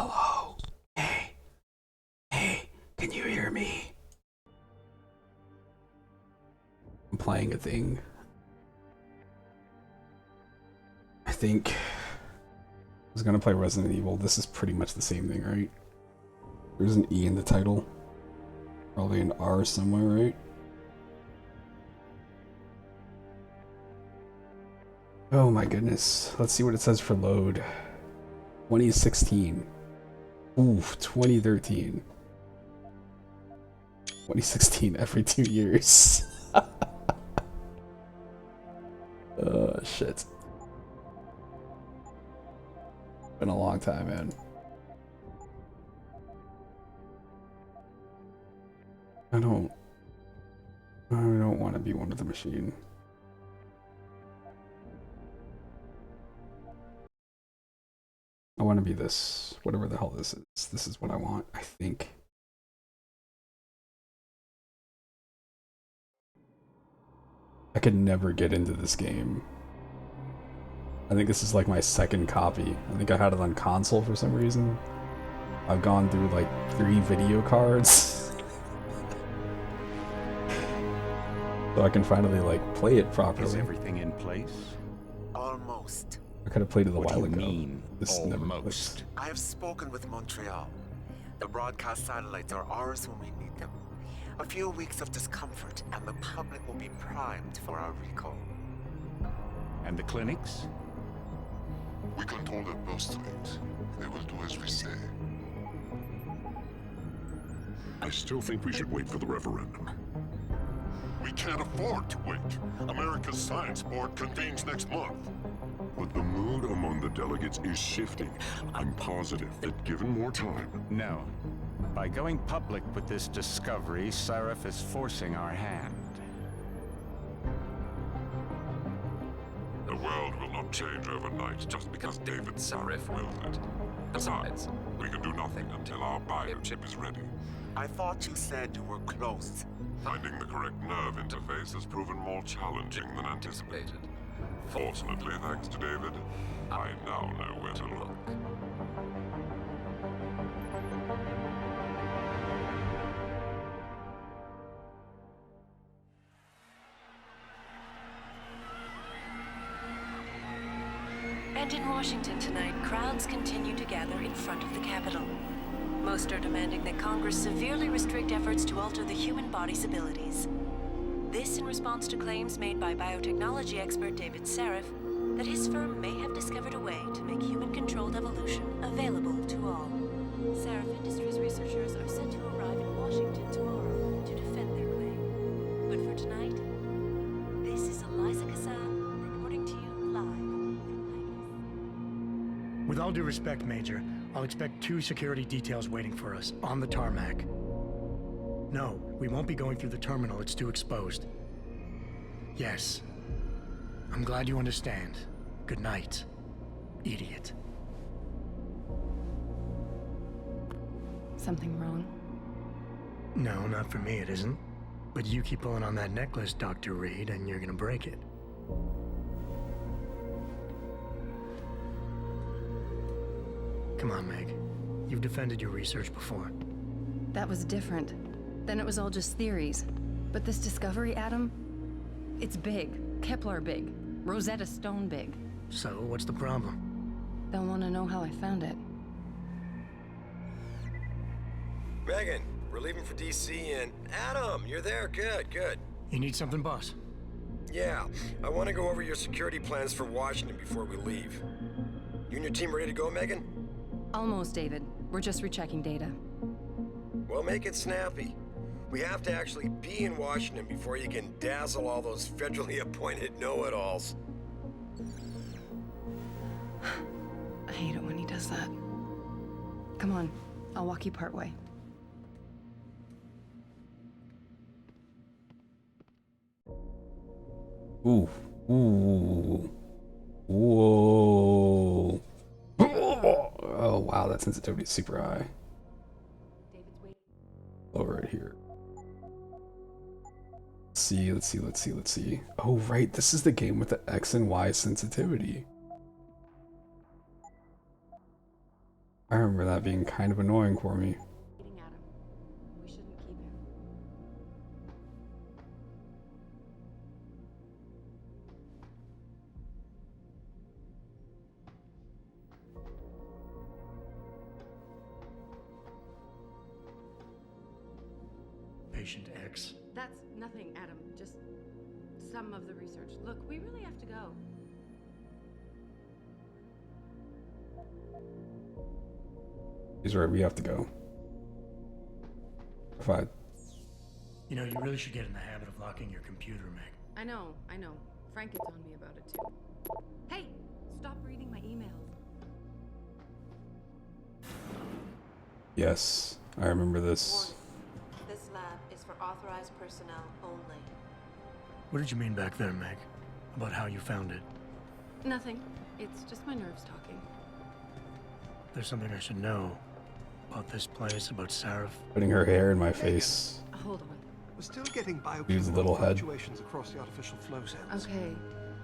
Hello? Hey, hey, can you hear me? I'm playing a thing. I think I was gonna play Resident Evil. This is pretty much the same thing, right? There's an E in the title. Probably an R somewhere, right? Oh my goodness. Let's see what it says for load. 2016. Oof, 2013. 2016 every 2 years. Shit. Been a long time, man. I don't want to be one of the machine. I want to be this, whatever the hell this is. This is what I want, I think. I could never get into this game. I think this is like my second copy. I think I had it on console for some reason. I've gone through like 3 video cards. So I can finally like play it properly. Is everything in place? Almost. I could have played it a What while do you ago. mean, This never almost? clicked. I have spoken with Montreal. The broadcast satellites are ours when we need them. A few weeks of discomfort, and the public will be primed for our recall. And the clinics? We control their birth rate. They will do as we say. I still think we should wait for the referendum. We can't afford to wait. America's Science Board convenes next month. But the mood among the delegates is shifting. I'm positive that given more time... No. By going public with this discovery, Sarif is forcing our hand. The world will not change overnight just because David Sarif wills it. Besides, we can do nothing until our biochip is ready. I thought you said you were close. Finding the correct nerve interface has proven more challenging than anticipated. Fortunately, thanks to David, I now know where to look. And in Washington tonight, crowds continue to gather in front of the Capitol. Most are demanding that Congress severely restrict efforts to alter the human body's abilities. This in response to claims made by biotechnology expert David Sarif that his firm may have discovered a way to make human-controlled evolution available to all. Sarif Industries researchers are set to arrive in Washington tomorrow to defend their claim. But for tonight, this is Eliza Kassan reporting to you live from With all due respect, Major, I'll expect 2 security details waiting for us on the tarmac. No, we won't be going through the terminal. It's too exposed. Yes. I'm glad you understand. Good night, idiot. Something wrong? No, not for me, it isn't. But you keep pulling on that necklace, Dr. Reed, and you're gonna break it. Come on, Meg. You've defended your research before. That was different. Then it was all just theories. But this discovery, Adam, it's big. Kepler big. Rosetta Stone big. So, what's the problem? They'll want to know how I found it. Megan, we're leaving for DC and... Adam, you're there. Good, good. You need something, boss? Yeah, I want to go over your security plans for Washington before we leave. You and your team ready to go, Megan? Almost, David. We're just rechecking data. Well, make it snappy. We have to actually be in Washington before you can dazzle all those federally appointed know-it-alls. I hate it when he does that. Come on, I'll walk you part way. Ooh. Ooh. Whoa. Oh, wow, that sensitivity is super high. Lower it here. Let's see. Oh, right, this is the game with the X and Y sensitivity. I remember that being kind of annoying for me. Eating Adam. We shouldn't keep him. Patient X. That's nothing, Adam. Just some of the research. Look, we really have to go. He's right, we have to go. If I... You know, you really should get in the habit of locking your computer, Meg. I know. Frank gets on me about it too. Hey, stop reading my emails. Yes, I remember this. Warning. This lab is for authorized personnel only. What did you mean back there, Meg? About how you found it? Nothing. It's just my nerves talking. There's something I should know. About this place, about Sarif. Putting her hair in my face. Hold on. We're still getting Dude's little head. fluctuations across the artificial flow cells. Okay.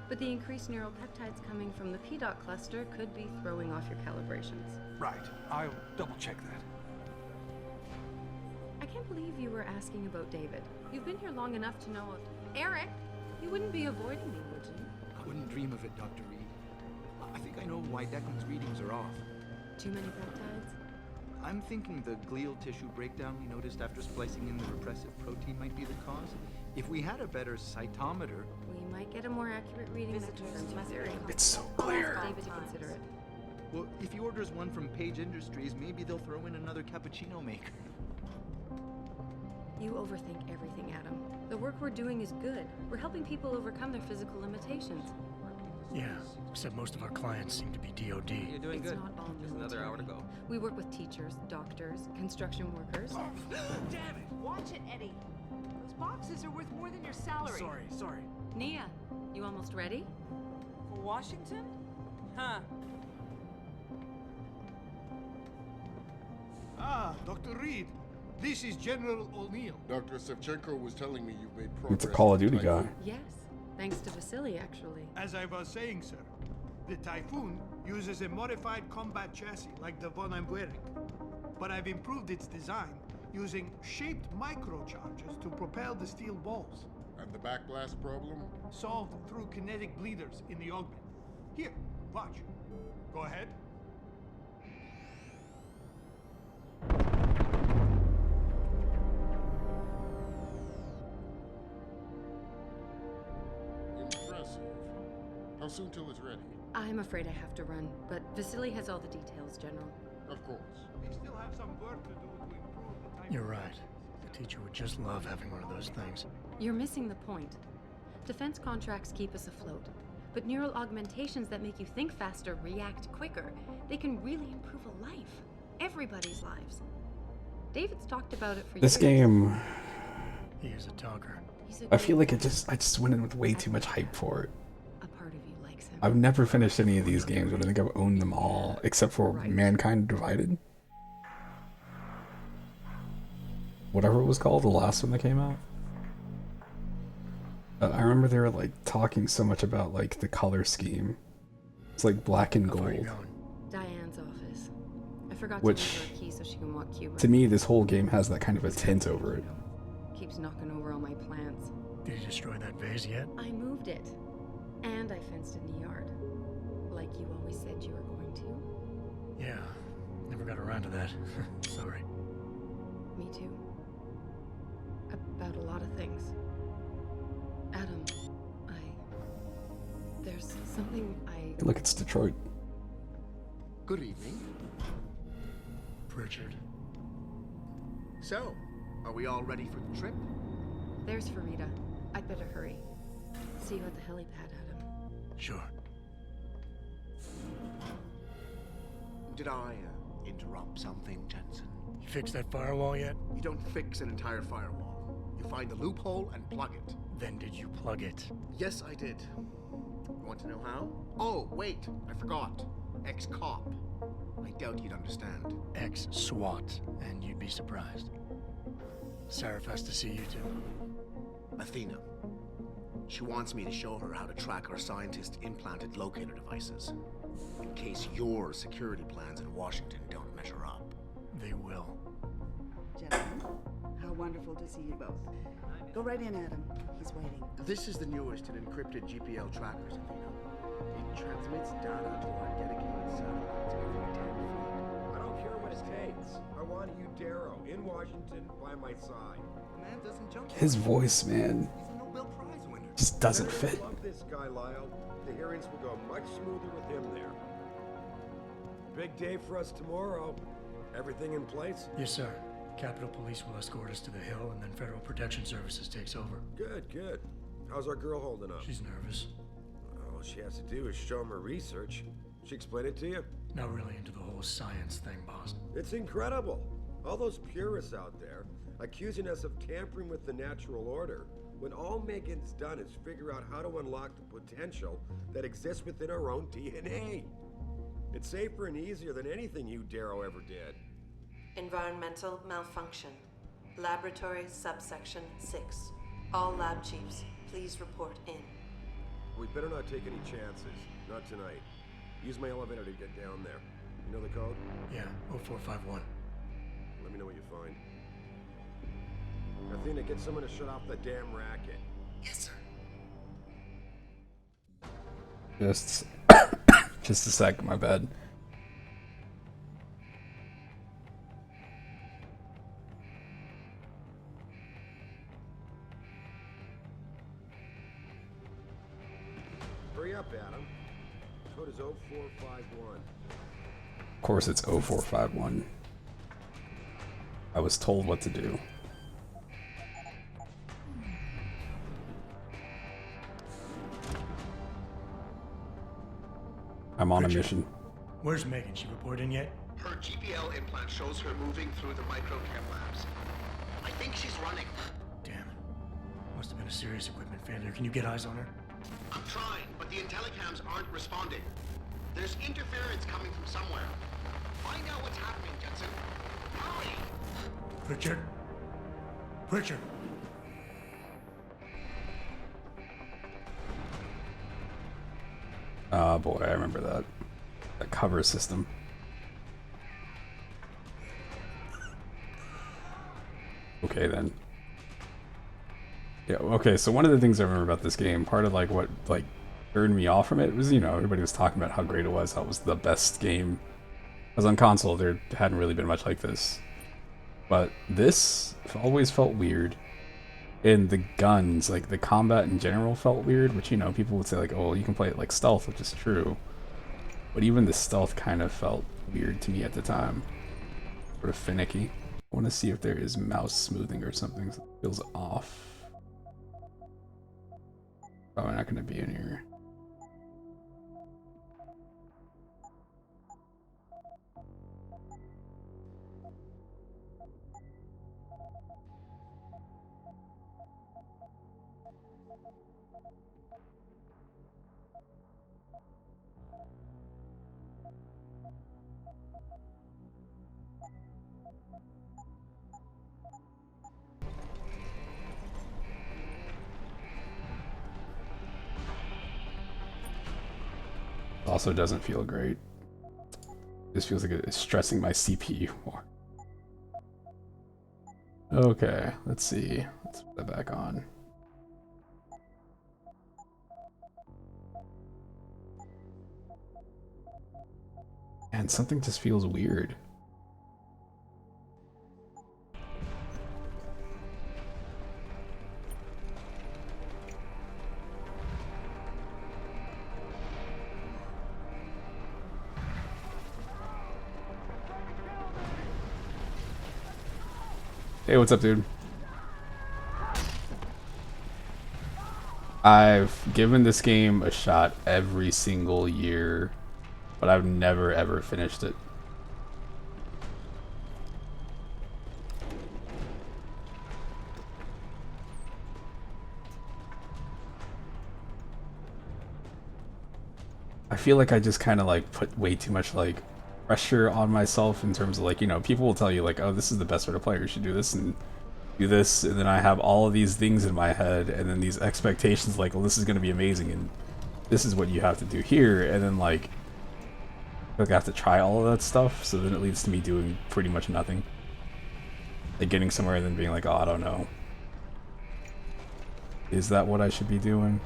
But the increased neural peptides coming from the PDOT cluster could be throwing off your calibrations. Right. I'll double check that. I can't believe you were asking about David. You've been here long enough to know Eric, you wouldn't be avoiding me, would you? I wouldn't dream of it, Dr. Reed. I think I know why Declan's readings are off. Too many peptides? I'm thinking the glial tissue breakdown we noticed after splicing in the repressive protein might be the cause. If we had a better cytometer... We might get a more accurate reading that confirms your theory. It's so clear. David to consider it. Well, if he orders one from Page Industries, maybe they'll throw in another cappuccino maker. You overthink everything, Adam. The work we're doing is good. We're helping people overcome their physical limitations. Yeah, except most of our clients seem to be DOD. You're doing It's good. not all Just another hour to go. We work with teachers, doctors, construction workers. Damn it! Watch it, Eddie. Those boxes are worth more than your salary. Sorry. Nia, you almost ready? For Washington? Huh. Ah, Dr. Reed. This is General O'Neill. Dr. Sevchenko was telling me you've made progress. It's a Call of Duty with guy. Typhoon. Yes. Thanks to Vasily, actually. As I was saying, sir, the Typhoon uses a modified combat chassis like the one I'm wearing. But I've improved its design using shaped microcharges to propel the steel balls. And the backblast problem? Solved through kinetic bleeders in the augment. Here, watch. Go ahead. Impressive. How soon till it's ready? I'm afraid I have to run, but Vasily has all the details, General. Of course. We still have some work to do to improve the Typhoon. You're right. The teacher would just love having one of those things. You're missing the point. Defense contracts keep us afloat, but neural augmentations that make you think faster, react quicker, they can really improve a life. Everybody's lives. David's talked about it for This years. game, He is a talker. He's a I feel great like I just went in with way too much hype for it. A part of you likes him. I've never finished any of these games, but I think I've owned them all, except for Mankind Divided. Whatever it was called, the last one that came out. I remember they were like talking so much about like the color scheme. It's like black and How far are you gold. going? Diane's office. I forgot Which, to give her a key so she can walk Cuba. To me, this whole game has that kind of a tint over it. Keeps knocking over all my plants. Did you destroy that vase yet? I moved it. And I fenced in the yard. Like you always said you were going to. Yeah. Never got around to that. Sorry. Me too. About a lot of things. Adam, there's something Look, it's Detroit. Good evening. Pritchard. So, are we all ready for the trip? There's Farida. I'd better hurry. See you at the helipad, Adam. Sure. Did I interrupt something, Jensen? You fixed that firewall yet? You don't fix an entire firewall. You find the loophole and plug it. Then did you plug it? Yes, I did. You want to know how? Oh, wait, I forgot. Ex-cop. I doubt you'd understand. Ex-SWAT, and you'd be surprised. Sarif has to see you too. Athena. She wants me to show her how to track our scientist-implanted locator devices. In case your security plans in Washington don't measure up. They will. Gentlemen, how wonderful to see you both. Go right in, Adam. He's waiting. This is the newest in encrypted GPL trackers, Athena. It transmits data to our dedicated satellites every 10 feet. I don't care what it takes. I want you, Darrow, in Washington, by my side. The man doesn't jump. His voice, man, He's a Nobel Prize winner. just doesn't fit. I love this guy, Lyle. The hearings will go much smoother with him there. Big day for us tomorrow. Everything in place? Yes, sir. Capitol Police will escort us to the Hill, and then Federal Protection Services takes over. Good, good. How's our girl holding up? She's nervous. All she has to do is show him her research. She explain it to you? Not really into the whole science thing, boss. It's incredible. All those purists out there accusing us of tampering with the natural order, when all Megan's done is figure out how to unlock the potential that exists within our own DNA. It's safer and easier than anything you, Darrow, ever did. Environmental malfunction. Laboratory subsection 6. All lab chiefs, please report in. We better not take any chances. Not tonight. Use my elevator to get down there. You know the code? Yeah, 0451. Let me know what you find. Athena, get someone to shut off the damn racket. Yes, sir. Just a sec, my bad. Hurry up, Adam. Code is 0451. Of course it's 0451. I was told what to do. I'm on a mission. Where's Megan? She report in yet? Her GPL implant shows her moving through the microchem labs. I think she's running. Damn it. Must have been a serious equipment failure. Can you get eyes on her? I'm trying, but the intellicams aren't responding. There's interference coming from somewhere. Find out what's happening, Jensen. Hurry! Richard? Richard! Oh boy, I remember that. That cover system. Okay then. Yeah, okay, so one of the things I remember about this game, part of like what like turned me off from it was, you know, everybody was talking about how great it was, how it was the best game. Because on console there hadn't really been much like this. But this always felt weird. And the guns, like the combat in general felt weird, which, you know, people would say like, oh, you can play it like stealth, which is true. But even the stealth kind of felt weird to me at the time. Sort of finicky. I want to see if there is mouse smoothing or something that feels off. Probably not going to be in here. Also doesn't feel great. This feels like it's stressing my CPU more. Okay, let's see. Let's put that back on. And something just feels weird. Hey, what's up, dude? I've given this game a shot every single year, but I've never ever finished it. I feel like I just kind of like put way too much like pressure on myself in terms of like, you know, people will tell you like, oh, this is the best way to play, you should do this and do this, and then I have all of these things in my head and then these expectations like, well, this is going to be amazing and this is what you have to do here, and then like Like I have to try all of that stuff, so then it leads to me doing pretty much nothing. Like getting somewhere and then being like, oh, I don't know. Is that what I should be doing?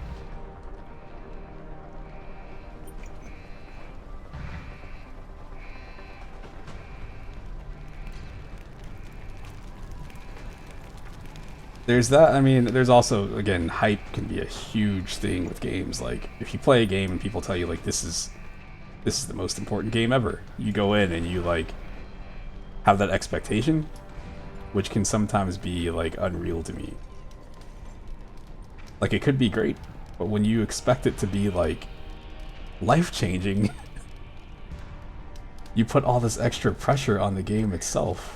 There's that. I mean, there's also, again, hype can be a huge thing with games. Like, if you play a game and people tell you, like, this is the most important game ever, you go in and you, like, have that expectation, which can sometimes be, like, unreal to me. Like, it could be great, but when you expect it to be, like, life-changing, you put all this extra pressure on the game itself.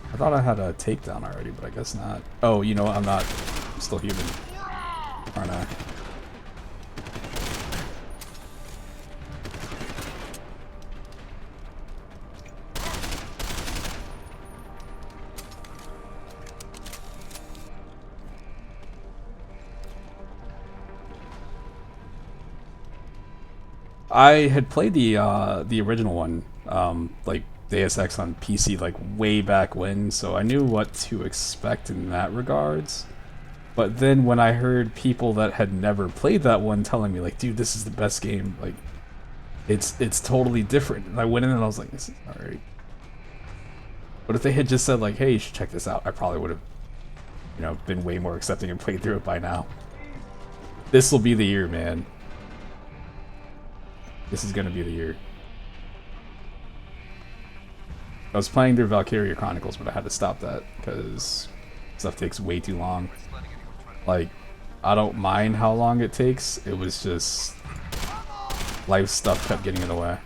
I thought I had a takedown already, but I guess not. Oh, you know what? I'm not. I'm still human. Aren't I? I had played the original one, like Deus Ex on PC, like way back when, so I knew what to expect in that regards. But then when I heard people that had never played that one telling me, like, dude, this is the best game, like, it's totally different, and I went in and I was like, this is alright. But if they had just said, like, hey, you should check this out, I probably would have, you know, been way more accepting and played through it by now. This will be the year, man. This is gonna be the year. I was playing through Valkyria Chronicles, but I had to stop that because stuff takes way too long. Like, I don't mind how long it takes. It was just life stuff kept getting in the way.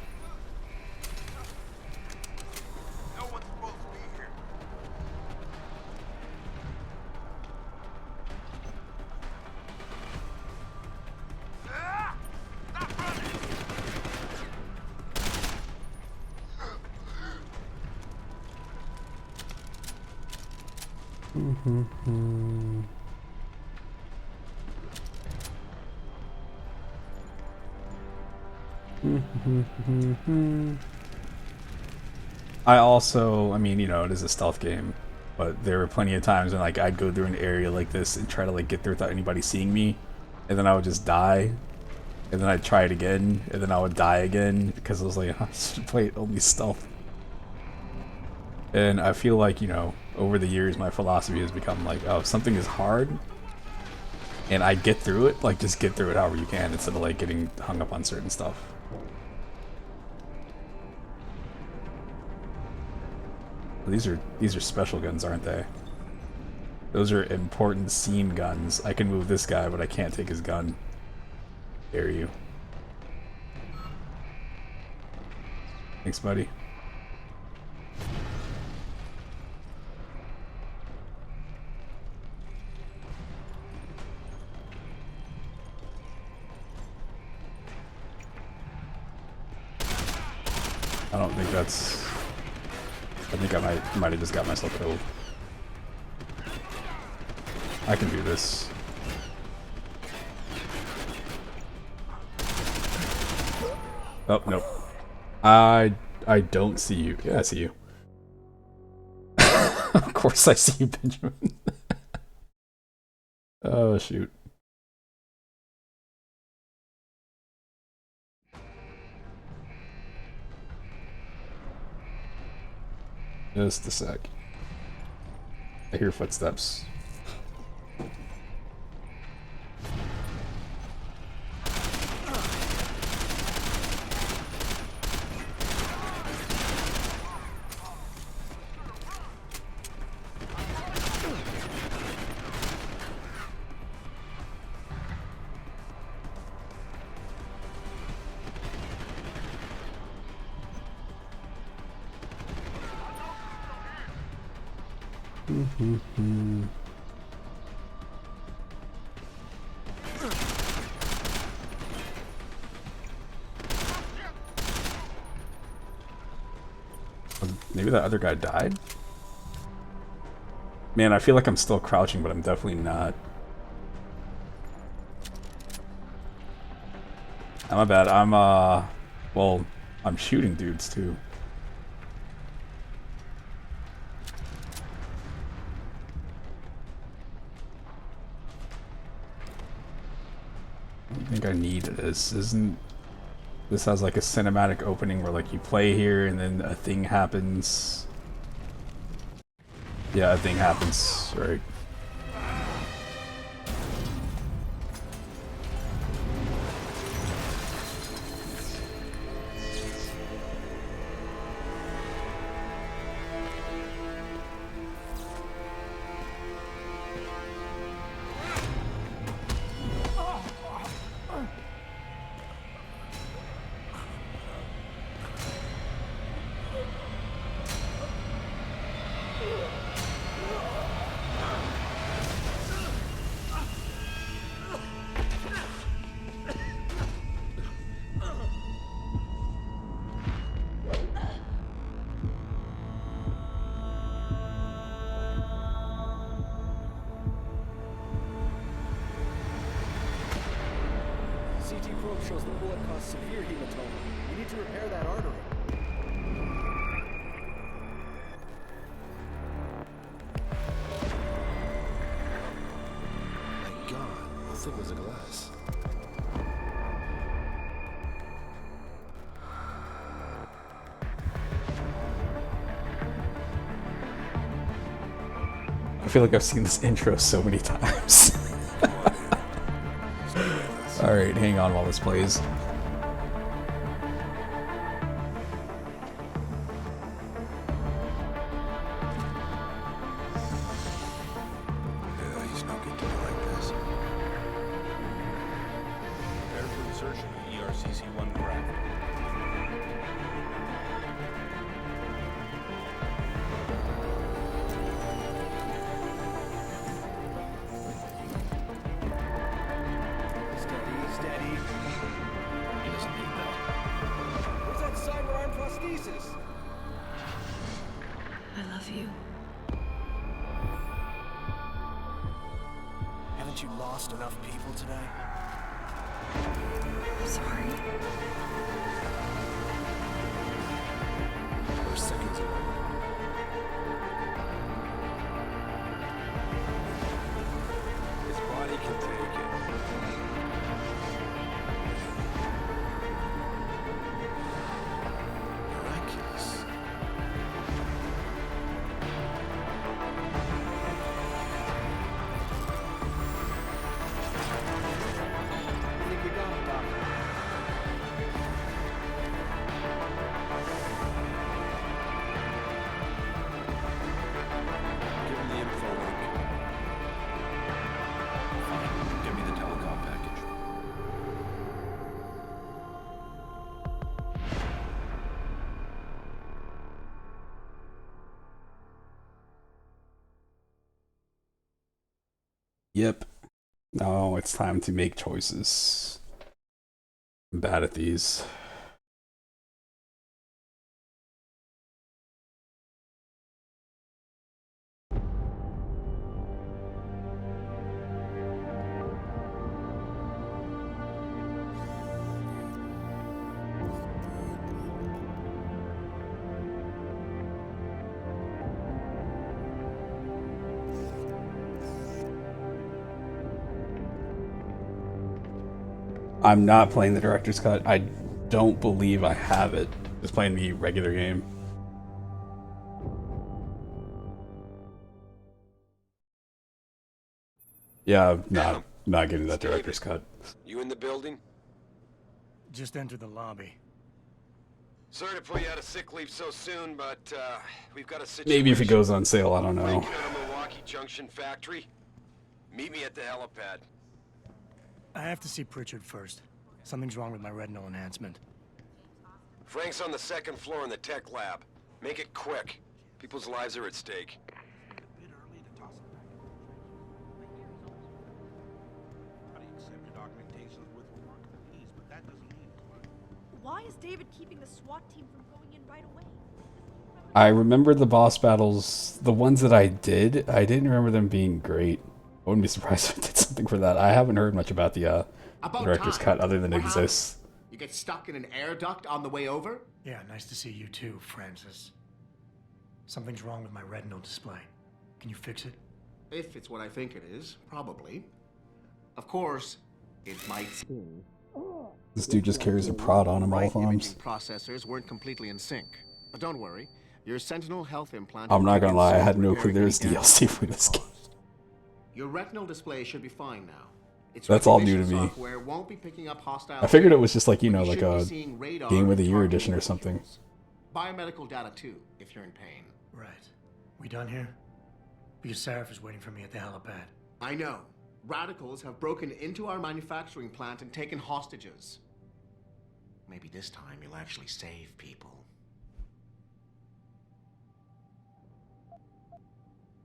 I also, I mean, you know, it is a stealth game, but there were plenty of times when, like, I'd go through an area like this and try to, like, get through without anybody seeing me, and then I would just die, and then I'd try it again, and then I would die again, because I was like, I should play it only stealth. And I feel like, you know, over the years, my philosophy has become like, oh, if something is hard, and I get through it, like, just get through it however you can, instead of, like, getting hung up on certain stuff. These are special guns, aren't they? Those are important scene guns. I can move this guy, but I can't take his gun. Dare you. Thanks, buddy. I don't think that's... I think I might have just got myself killed. I can do this. Oh, nope. I don't see you. Yeah, I see you. Of course I see you, Benjamin. Oh, shoot. Just a sec. I hear footsteps. Maybe that other guy died? Man, I feel like I'm still crouching, but I'm definitely not. Oh, my bad. Well, I'm shooting dudes too. I don't think I need this. Isn't this has like a cinematic opening where like you play here and then a thing happens? Yeah, a thing happens, right? CT probe shows the bullet caused severe hematoma. We need to repair that artery. My God, how thick was the glass? I feel like I've seen this intro so many times. Alright, hang on while this plays. Yeah, he's no good to me like this. Prepare for insertion of ERCC-1 graft. Steady. He doesn't need that. What's that cyber arm prosthesis? I love you. Haven't you lost enough people today? I'm sorry. We're seconds away. His body can take it. Miraculous. I think we got it, Doctor. Give him the info link. Fine. Give me the telecom package. Yep. Now it's time to make choices. I'm bad at these. I'm not playing the director's cut. I don't believe I have it. Just playing the regular game. Yeah, I'm not getting that director's cut. You in the building? Just enter the lobby. Sorry to put you out of sick leave so soon, but we've got a situation. Maybe if it goes on sale, I don't know. Breaking out of Milwaukee Junction factory. Meet me at the helipad. I have to see Pritchard first. Something's wrong with my retinal enhancement. Frank's on the second floor in the tech lab. Make it quick. People's lives are at stake. Why is David keeping the SWAT team from going in right away? I remember the boss battles, the ones that I didn't remember them being great. I wouldn't be surprised if I did something for that. I haven't heard much about the director's cut other than it exists. You get stuck in an air duct on the way over? Yeah, nice to see you too, Francis. Something's wrong with my retinal display. Can you fix it? If it's what I think it is, probably. Of course, it might. This dude just carries a prod on him all Right times. imaging processors weren't completely in sync. But don't worry, your Sentinel health implant. I'm not gonna lie, I had no repairing clue there was any DLC for this game. Your retinal display should be fine now. Its That's all new to recognition me. software won't be picking up hostile I figured it was signals, just like, you but know, like should be a seeing radar Game of the and Year targeting edition or something. molecules. Biomedical data too, if you're in pain. Right. We done here? Because Sarif is waiting for me at the helipad. I know. Radicals have broken into our manufacturing plant and taken hostages. Maybe this time you'll actually save people.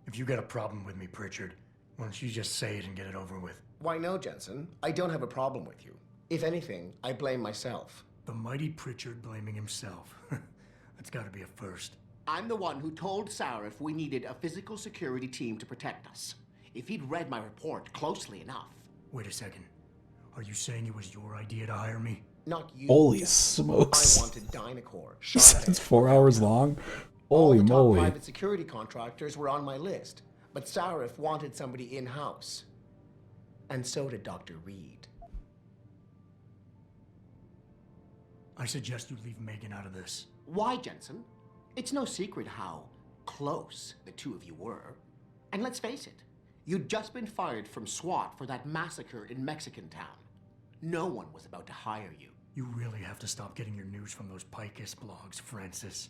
If you got a problem with me, Pritchard, why don't you just say it and get it over with? Why no, Jensen? I don't have a problem with you. If anything, I blame myself. The mighty Pritchard blaming himself. That's gotta be a first. I'm the one who told Sarif we needed a physical security team to protect us. If he'd read my report closely enough. Wait a second. Are you saying it was your idea to hire me? Not you. Holy smokes. I wanted Dynacore. He said it's 4 hours long? Holy Top moly. private security contractors were on my list, but Sarif wanted somebody in-house. And so did Dr. Reed. I suggest you leave Megan out of this. Why, Jensen? It's no secret how close the two of you were. And let's face it, you'd just been fired from SWAT for that massacre in Mexican town. No one was about to hire you. You really have to stop getting your news from those Picus blogs, Francis.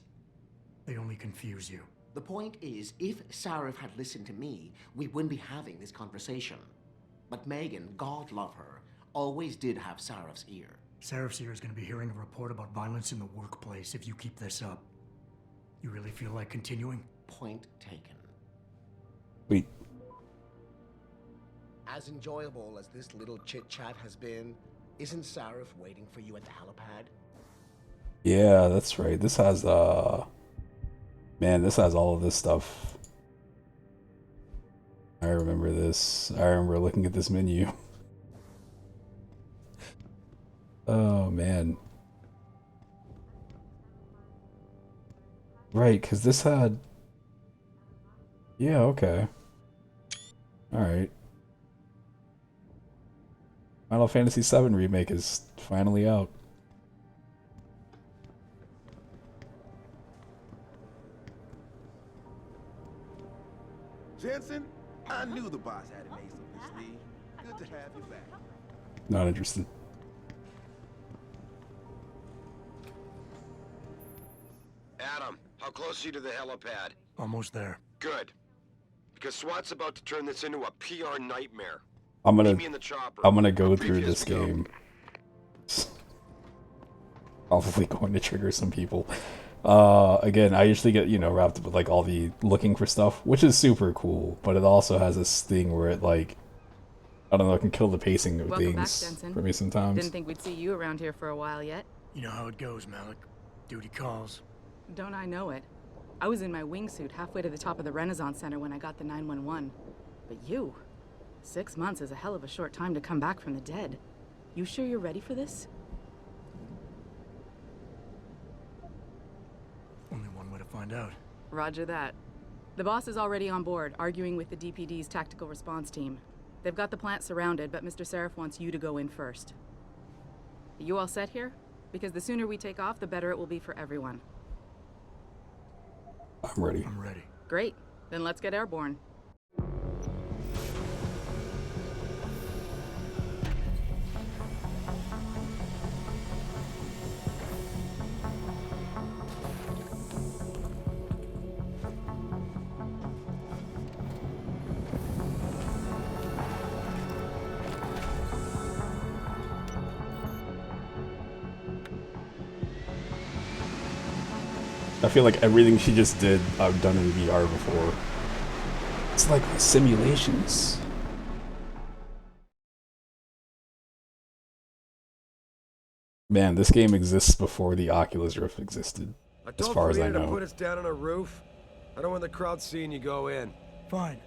They only confuse you. The point is, if Sarif had listened to me, we wouldn't be having this conversation. But Megan, God love her, always did have Sarif's ear. Sarif's ear is going to be hearing a report about violence in the workplace if you keep this up. You really feel like continuing? Point taken. Wait. As enjoyable as this little chit-chat has been, isn't Sarif waiting for you at the helipad? Yeah, that's right. This has, man, this has all of this stuff. I remember this. I remember looking at this menu. Oh, man. Right, because this had... Yeah, okay. Alright. Final Fantasy VII Remake is finally out. Jensen, I knew the boss had an ace up his sleeve. Good to have you back. Not interested. Adam, how close are you to the helipad? Almost there. Good. Because SWAT's about to turn this into a PR nightmare. I'm Meet me in the chopper. gonna go I'll through brief you this as we go. game. Probably going to trigger some people. Again, I usually get, you know, wrapped up with like all the looking for stuff, which is super cool, but it also has this thing where it like, I don't know, it can kill the pacing of Welcome back, things Jensen. for me sometimes. Didn't think we'd see you around here for a while yet. You know how it goes, Malik. Duty calls. Don't I know it? I was in my wingsuit halfway to the top of the Renaissance Center when I got the 911. But you, 6 months is a hell of a short time to come back from the dead. You sure you're ready for this? Only one way to find out. Roger that. The boss is already on board, arguing with the DPD's tactical response team. They've got the plant surrounded, but Mr. Sarif wants you to go in first. You all set here? Because the sooner we take off, the better it will be for everyone. I'm ready. I'm ready. Great. Then let's get airborne. I feel like everything she just did, I've done in VR before. It's like simulations. Man, this game exists before the Oculus Rift existed, as far as I to know. put us down on a roof. I don't want the crowd seeing you go in. Fine.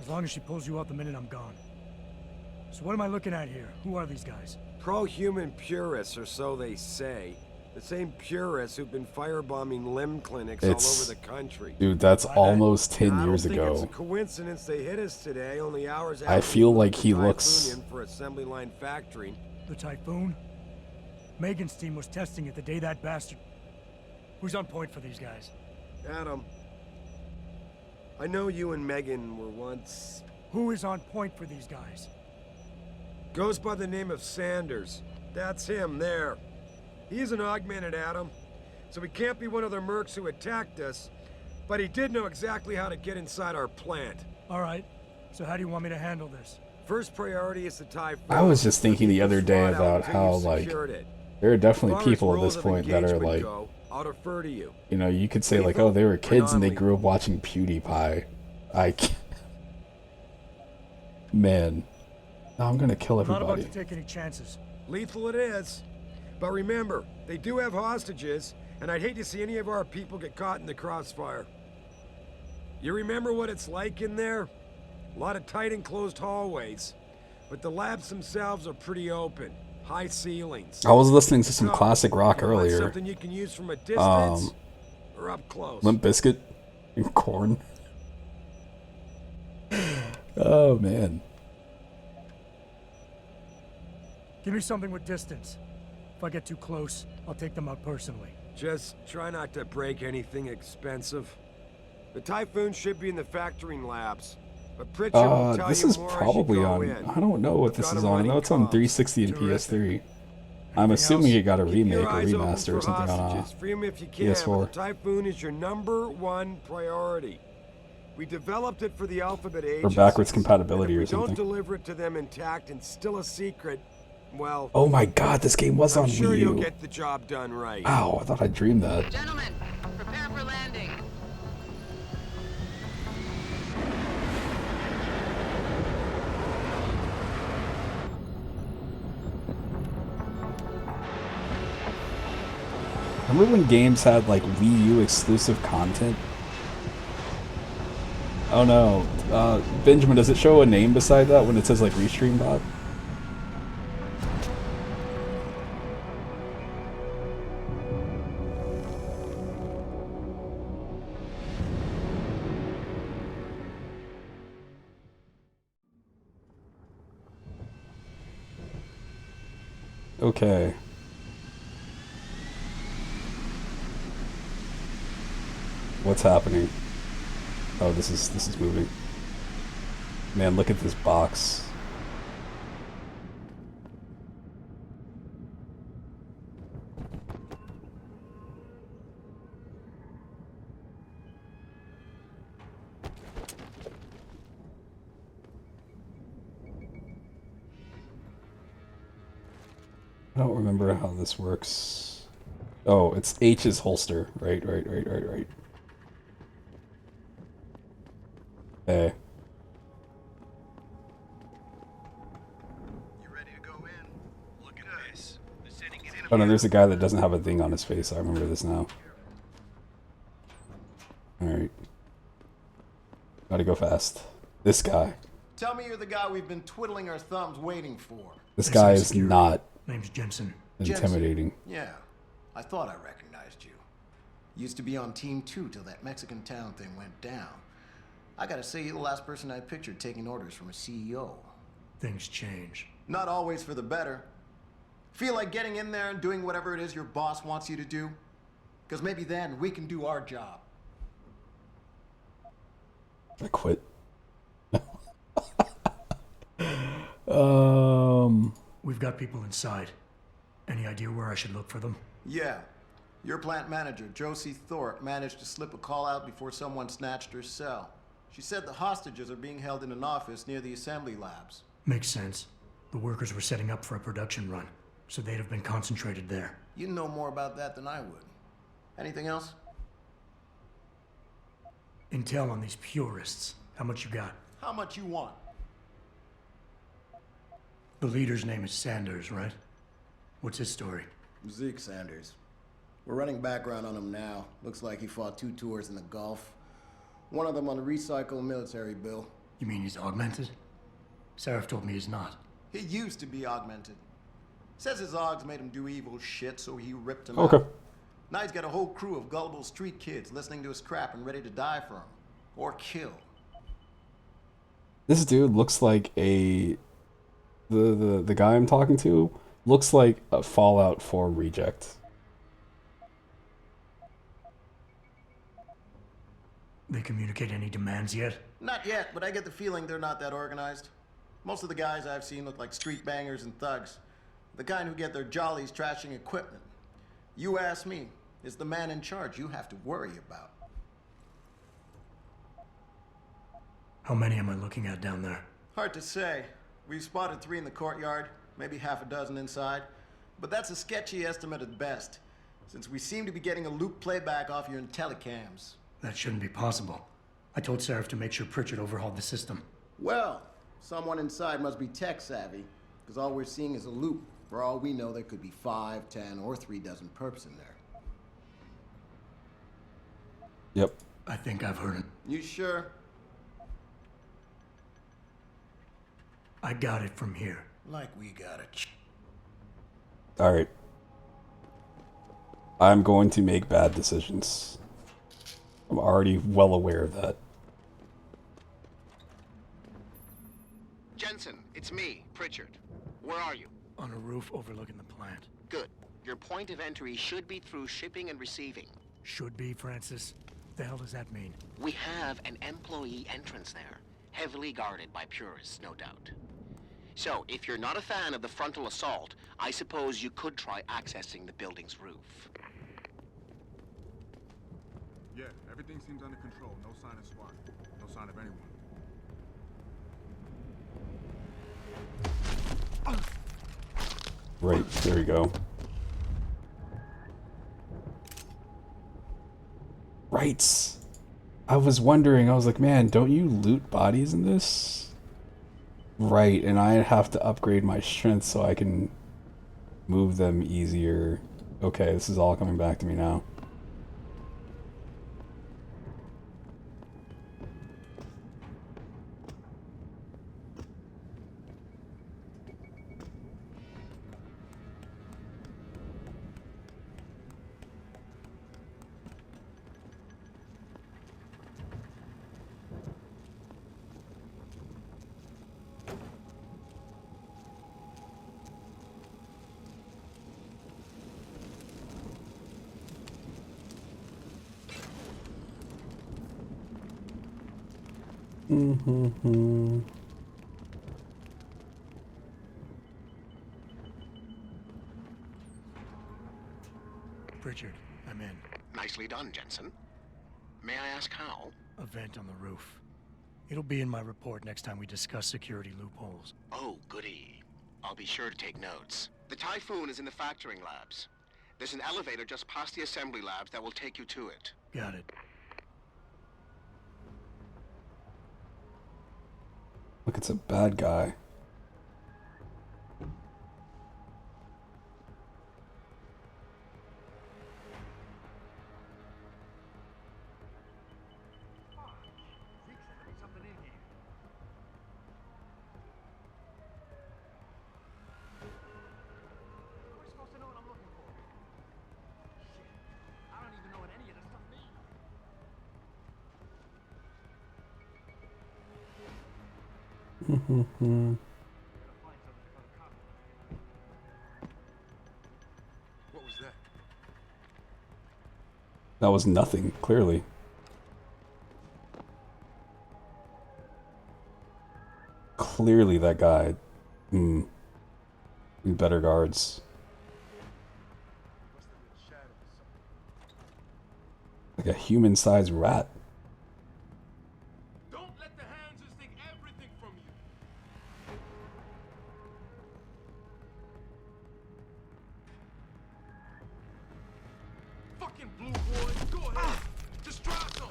As long as she pulls you out the minute I'm gone. So what am I looking at here? Who are these guys? Pro-human purists, or so they say. The same purists who've been firebombing limb clinics all over the country. Dude, that's almost 10 I years don't think it's ago. a coincidence they hit us today, only hours after I feel we like moved he the looks... Typhoon in for assembly line factory. The Typhoon? Megan's team was testing it the day that bastard... Who's on point for these guys? Adam, I know you and Megan were once... Who is on point for these guys? Goes by the name of Sanders. That's him, there. He's an augmented Adam, so he can't be one of the mercs who attacked us, but he did know exactly how to get inside our plant. Alright, so how do you want me to handle this? First priority is the Typhoon. I was just thinking the other day about how, like, there are definitely people at this point that are like, I'll defer to you. you know, you could say like, oh, they were kids and they grew up watching PewDiePie. Man. No, I'm gonna kill I'm not everybody. about to take any chances. Lethal it is. But remember, they do have hostages, and I'd hate to see any of our people get caught in the crossfire. You remember what it's like in there? A lot of tight enclosed hallways. But the labs themselves are pretty open. High ceilings. I was listening to some classic rock You want earlier. something you can use from a distance or up close. Limp Bizkit and Korn. Oh man. Give me something with distance. If I get too close, I'll take them out personally. Just try not to break anything expensive. The Typhoon should be in the factoring labs. But Pritchard will tell This you is more probably as you go on. in. I don't know what I've this got is a on. I know running it's on comp. 360 and PS3. I'm assuming it got a Keep remake your or eyes open remaster or for something on hostages. Free 'em if you can, but PS4. the Typhoon is your #1 priority. We developed it for the Alphabet Or agencies. backwards compatibility and or if we something. don't deliver it to them intact and still a secret, well... Oh my god, this game was I'm on sure Wii you'll U. get the job done right. Ow, I thought I dreamed that. Gentlemen, prepare for landing. Remember when games had like Wii U exclusive content? Oh no. Benjamin, does it show a name beside that when it says like Restream Bot? Okay. What's happening? Oh, this is moving. Man, look at this box. I don't remember how this works. Oh, it's H's holster. Right. Okay. Oh no, there's a guy that doesn't have a thing on his face. I remember this now. Alright. Gotta go fast. This guy. Tell me you're the guy we've been twiddling our thumbs waiting for. This guy is not Name's Jensen. intimidating. Yeah, I thought I recognized you. Used to be on Team 2 till that Mexican town thing went down. I gotta say, you're the last person I pictured taking orders from a CEO. Things change. Not always for the better. Feel like getting in there and doing whatever it is your boss wants you to do? Because maybe then we can do our job. I quit. We've got people inside. Any idea where I should look for them? Yeah. Your plant manager, Josie Thorpe, managed to slip a call out before someone snatched her cell. She said the hostages are being held in an office near the assembly labs. Makes sense. The workers were setting up for a production run, so they'd have been concentrated there. You know more about that than I would. Anything else? Intel on these purists. How much you got? How much you want? The leader's name is Sanders, right? What's his story? Zeke Sanders. We're running background on him now. Looks like he fought 2 tours in the Gulf. One of them on a recycled military bill. You mean he's augmented? Sarif told me he's not. He used to be augmented. Says his Ogs made him do evil shit, so he ripped him Okay. out. Now he's got a whole crew of gullible street kids listening to his crap and ready to die for him. Or kill. This dude looks like a... The guy I'm talking to looks like a Fallout 4 reject. They communicate any demands yet? Not yet, but I get the feeling they're not that organized. Most of the guys I've seen look like street bangers and thugs. The kind who get their jollies trashing equipment. You ask me, it's the man in charge you have to worry about. How many am I looking at down there? Hard to say. We've spotted 3 in the courtyard, maybe half a dozen inside. But that's a sketchy estimate at best, since we seem to be getting a loop playback off your telecams. That shouldn't be possible. I told Seraph to make sure Pritchard overhauled the system. Well, someone inside must be tech savvy, because all we're seeing is a loop. For all we know, there could be 5, 10, or 3 dozen perps in there. Yep. I think I've heard it. You sure? I got it from here. Like we got it. Alright. I'm going to make bad decisions. I'm already well aware of that. Jensen, it's me, Pritchard. Where are you? On a roof overlooking the plant. Good. Your point of entry should be through shipping and receiving. Should be, Francis. The hell does that mean? We have an employee entrance there, heavily guarded by purists, no doubt. So, if you're not a fan of the frontal assault, I suppose you could try accessing the building's roof. Yeah, everything seems under control. No sign of SWAT. No sign of anyone. Right, there we go. Right. I was wondering, I was like, man, don't you loot bodies in this? Right, and I have to upgrade my strength so I can move them easier. Okay, this is all coming back to me now. Pritchard, I'm in. Nicely done, Jensen. May I ask how? A vent on the roof. It'll be in my report next time we discuss security loopholes. Oh, goody. I'll be sure to take notes. The Typhoon is in the factoring labs. There's an elevator just past the assembly labs that will take you to it. Got it. Look, it's a bad guy. What was that? That was nothing, clearly. Clearly that guy. Need better guards. Like a human-sized rat. Don't let the Hansers take everything from you. Fucking blue boy, go ahead. Just drop them.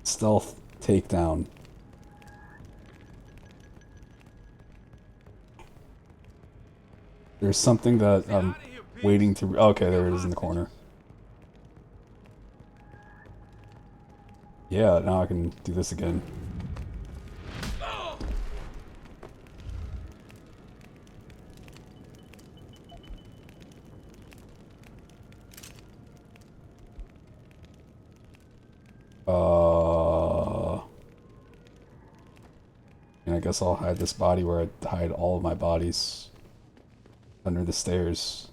Stealth takedown. There's something that I'm waiting to... Okay, there it is in the corner. Yeah, now I can do this again. And I guess I'll hide this body where I hide all of my bodies. Under the stairs.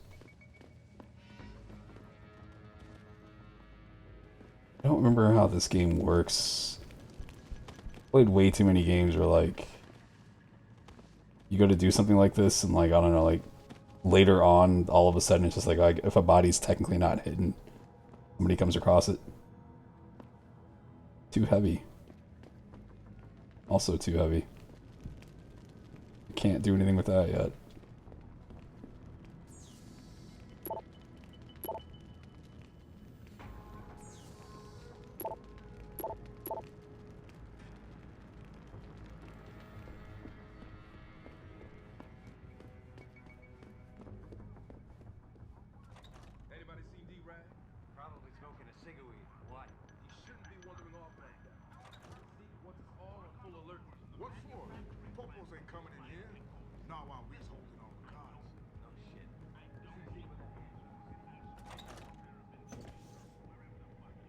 I don't remember how this game works. Played way too many games where like you go to do something like this and like I don't know, like later on all of a sudden it's just like if a body's technically not hidden, somebody comes across it. Too heavy. Also too heavy. Can't do anything with that yet.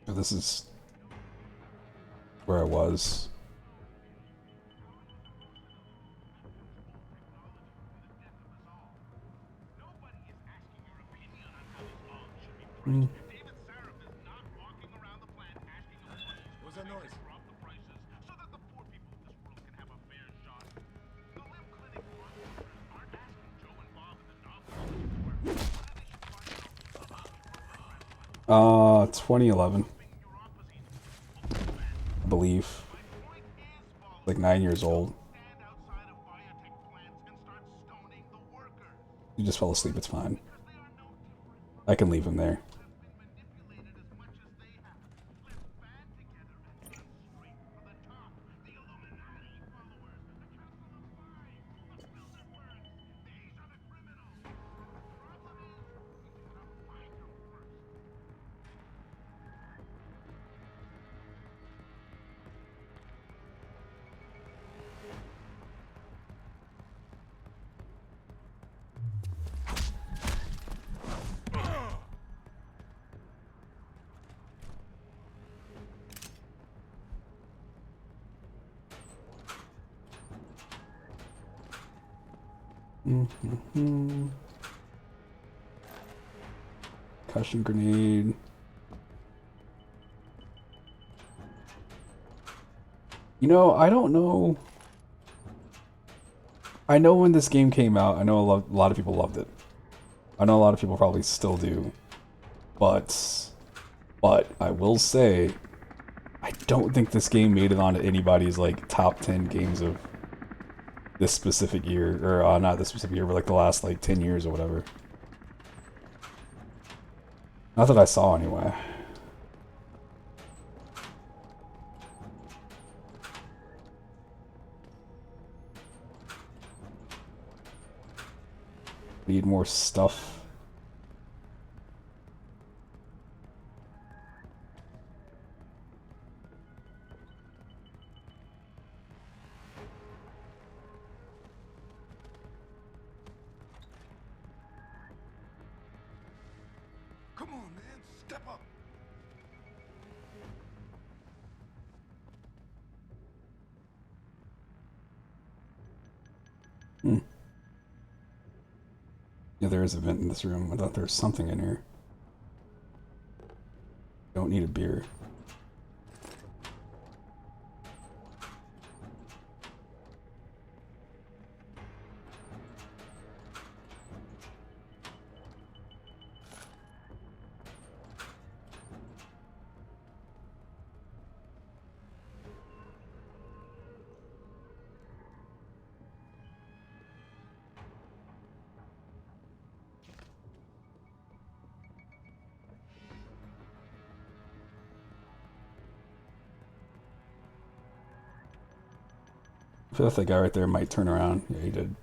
This is where I was. Mm. What's that noise? Uh, 2011. I believe. Like 9 years old. You just fell asleep, it's fine. I can leave him there. Concussion grenade. You know, I don't know. I know when this game came out, I know a lot of people loved it. I know a lot of people probably still do. But I will say, I don't think this game made it onto anybody's like top 10 games of this specific year, or not this specific year, but like the last like 10 years or whatever. Not that I saw anyway. Need more stuff. Come on, man. Step up. Hmm. Yeah, there is a vent in this room. I thought there was something in here. Don't need a beer. I feel like that guy right there might turn around. Yeah, he did.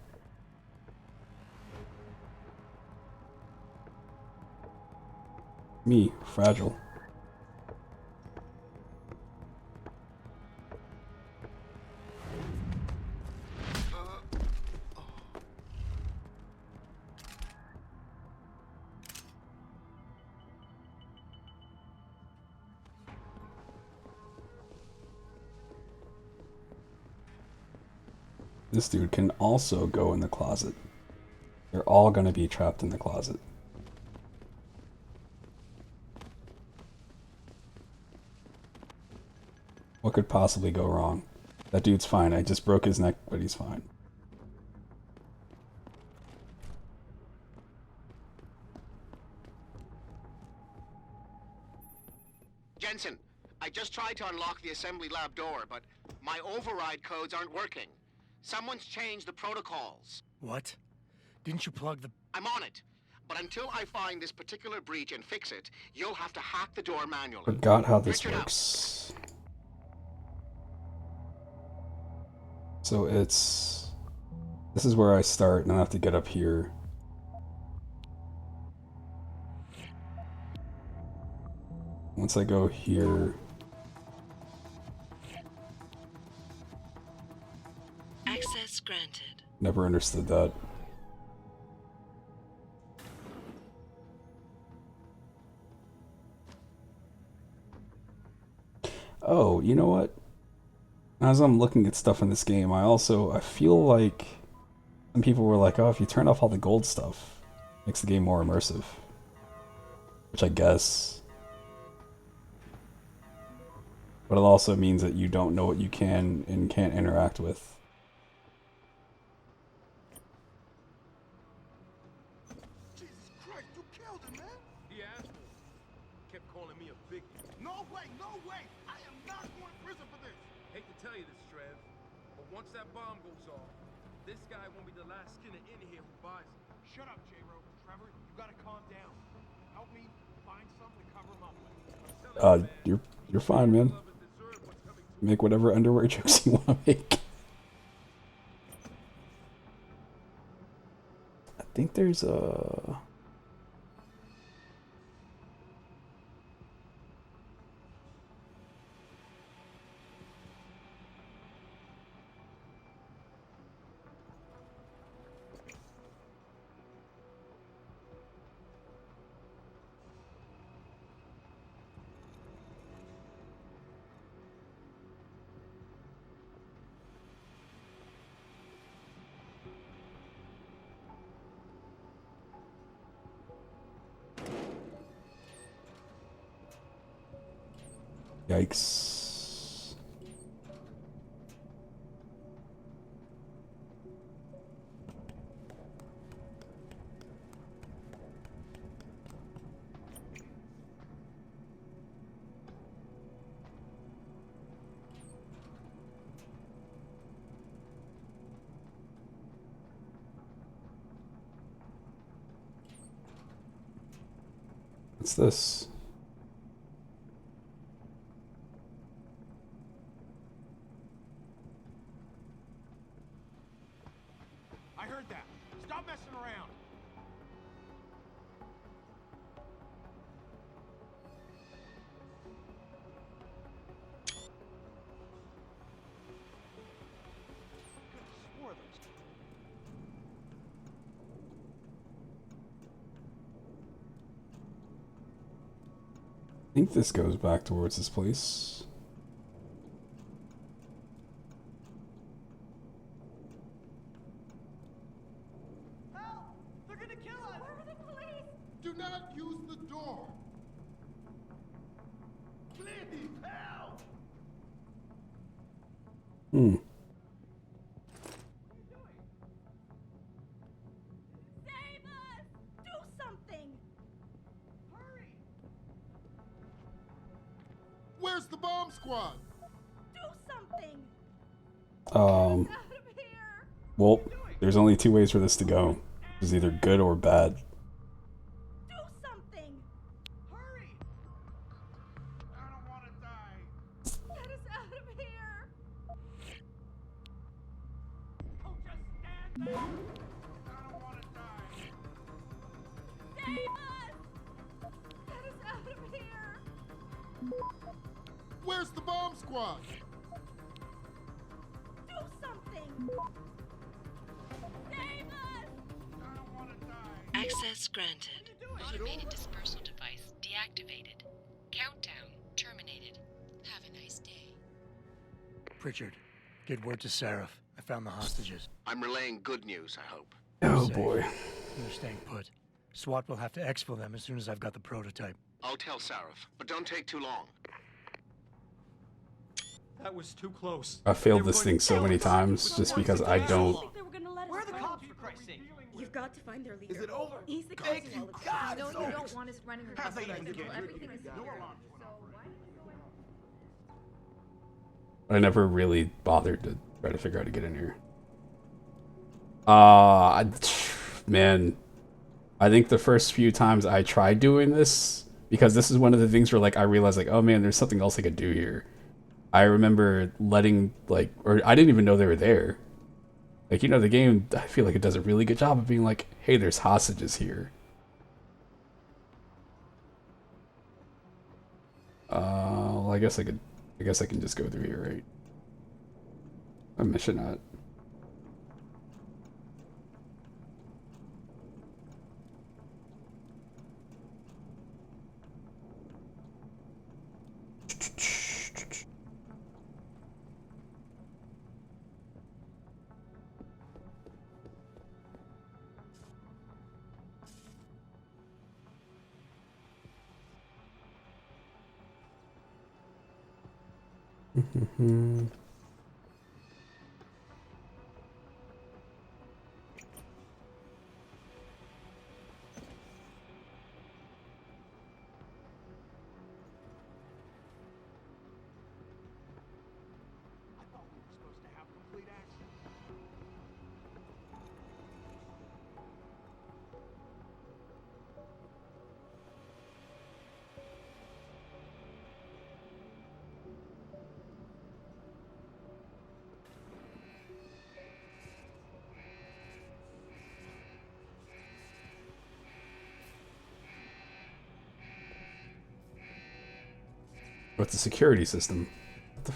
Me, fragile. This dude can also go in the closet. They're all gonna be trapped in the closet. What could possibly go wrong? That dude's fine. I just broke his neck, but he's fine. Jensen, I just tried to unlock the assembly lab door, but my override codes aren't working. Someone's changed the protocols. What? Didn't you plug the... I'm on it. But until I find this particular breach and fix it, you'll have to hack the door manually. Forgot how this Richard works. So it's... This is where I start, and I have to get up here. Once I go here... Access granted. Never understood that. Oh, you know what? As I'm looking at stuff in this game, I feel like some people were like, oh, if you turn off all the gold stuff, it makes the game more immersive. Which I guess. But it also means that you don't know what you can and can't interact with. Jesus Christ, you killed him, man! He asked for it. Kept calling me a biggie. No way, no way! I am not going to prison for this! Hate to tell you this, Trev, but once that bomb goes off, this guy won't be the last skinner in here who buys it. Shut up, J-Ro. Trevor, you gotta calm down. Help me find something to cover him up with. You're fine, man. Make whatever underwear jokes you want to make. I think there's a... Yikes. What's this? I heard that. Stop messing around. Could've swore those. I think this goes back towards this place. They're gonna kill us! Where are the police? Do not use the door! Clearly, pal! Hmm. Save us! Do something! Hurry! Where's the bomb squad? Do something! Well, there's only two ways for this to go. It's either good or bad. Do something! Hurry! I don't want to die. Get us out of here! Oh, just stand there! I don't want to die. Save us! Get us out of here! Where's the bomb squad? Do something! Save us! I don't want to die. Access granted. Automated dispersal device deactivated. Countdown terminated. Have a nice day. Pritchard, get word to Seraph. I found the hostages. I'm relaying good news, I hope. Oh Safe. boy. They're staying put. SWAT will have to exfil them as soon as I've got the prototype. I'll tell Sarif, but don't take too long. That was too close. I failed this thing so many times just because I don't. Where are the cops, for Christ's sake? You've got to find their leader. Is it over? He's the Thank cause you, of all of God, this. it's You over. don't want us running Have they around. even get Everything is no secure. alarms went off. I never really bothered to try to figure out how to get in here. Man, I think the first few times I tried doing this, because this is one of the things where like I realized like, oh man, there's something else I could do here. I remember letting like, or I didn't even know they were there. Like, you know, the game, I feel like it does a really good job of being like, hey, there's hostages here. Well, I guess I can just go through here, right? A mission not. What's the security system? What the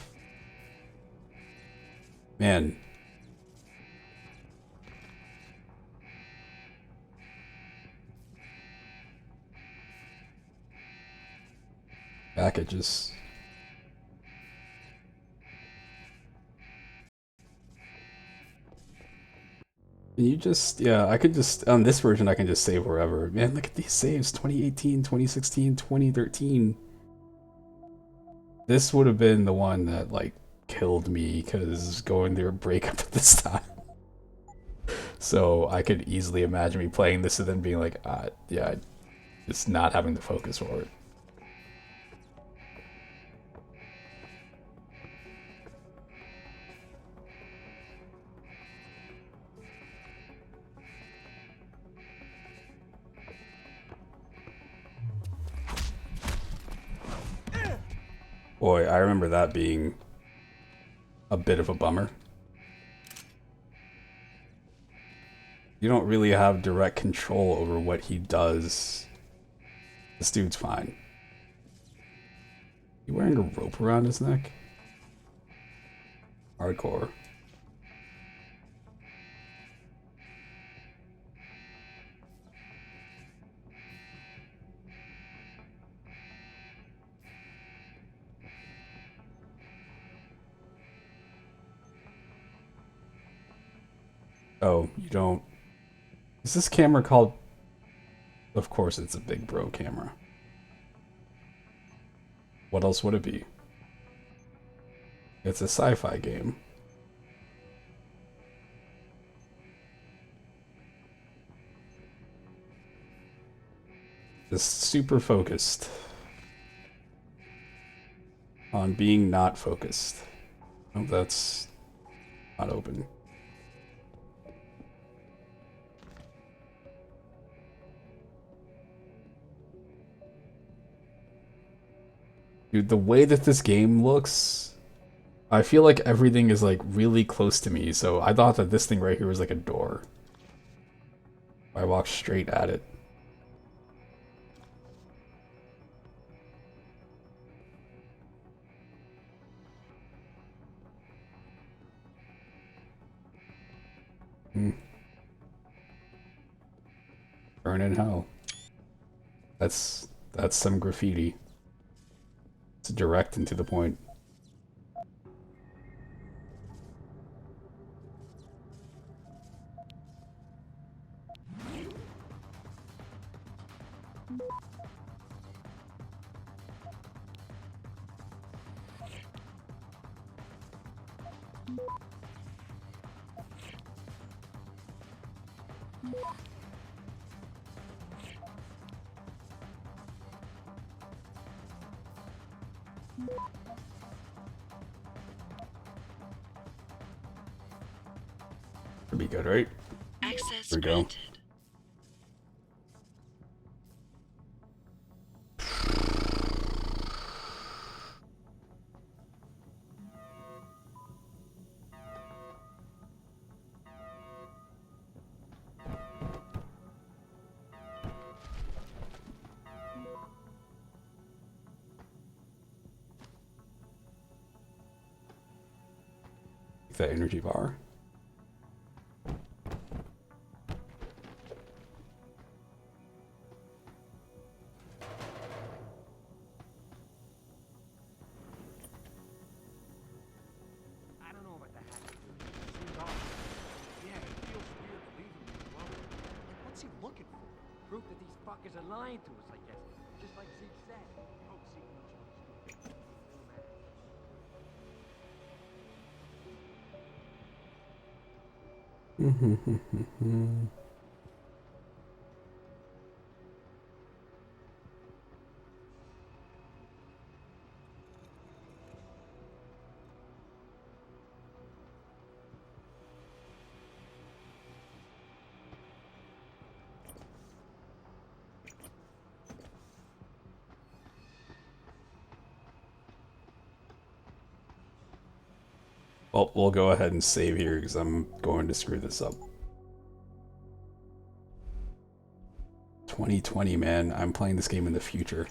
man. Packages. Can you just, yeah, I could just, on this version, I can just save wherever. Man, look at these saves, 2018, 2016, 2013. This would have been the one that, like, killed me, because going through a breakup at this time. So I could easily imagine me playing this and then being like, yeah, just not having the focus for it. Boy, I remember that being a bit of a bummer. You don't really have direct control over what he does. This dude's fine. You wearing a rope around his neck? Hardcore. Oh, you don't... Is this camera called... Of course it's a big bro camera. What else would it be? It's a sci-fi game. Just super focused on being not focused. Oh, that's not open. Dude, the way that this game looks, I feel like everything is like really close to me, so I thought that this thing right here was like a door. I walked straight at it. Burn in hell. That's some graffiti. It's direct and to the point. Should be good, right? Access There we go. granted. That energy bar. I don't know what the heck. Seems off. Yeah, it feels weird leaving him alone. What's he looking for? Proof that these fuckers are lying to us, I guess. Just like Zeke said. Hope Zeke knows what he's doing. Well, we'll go ahead and save here because I'm going to screw this up. 2020, man. I'm playing this game in the future.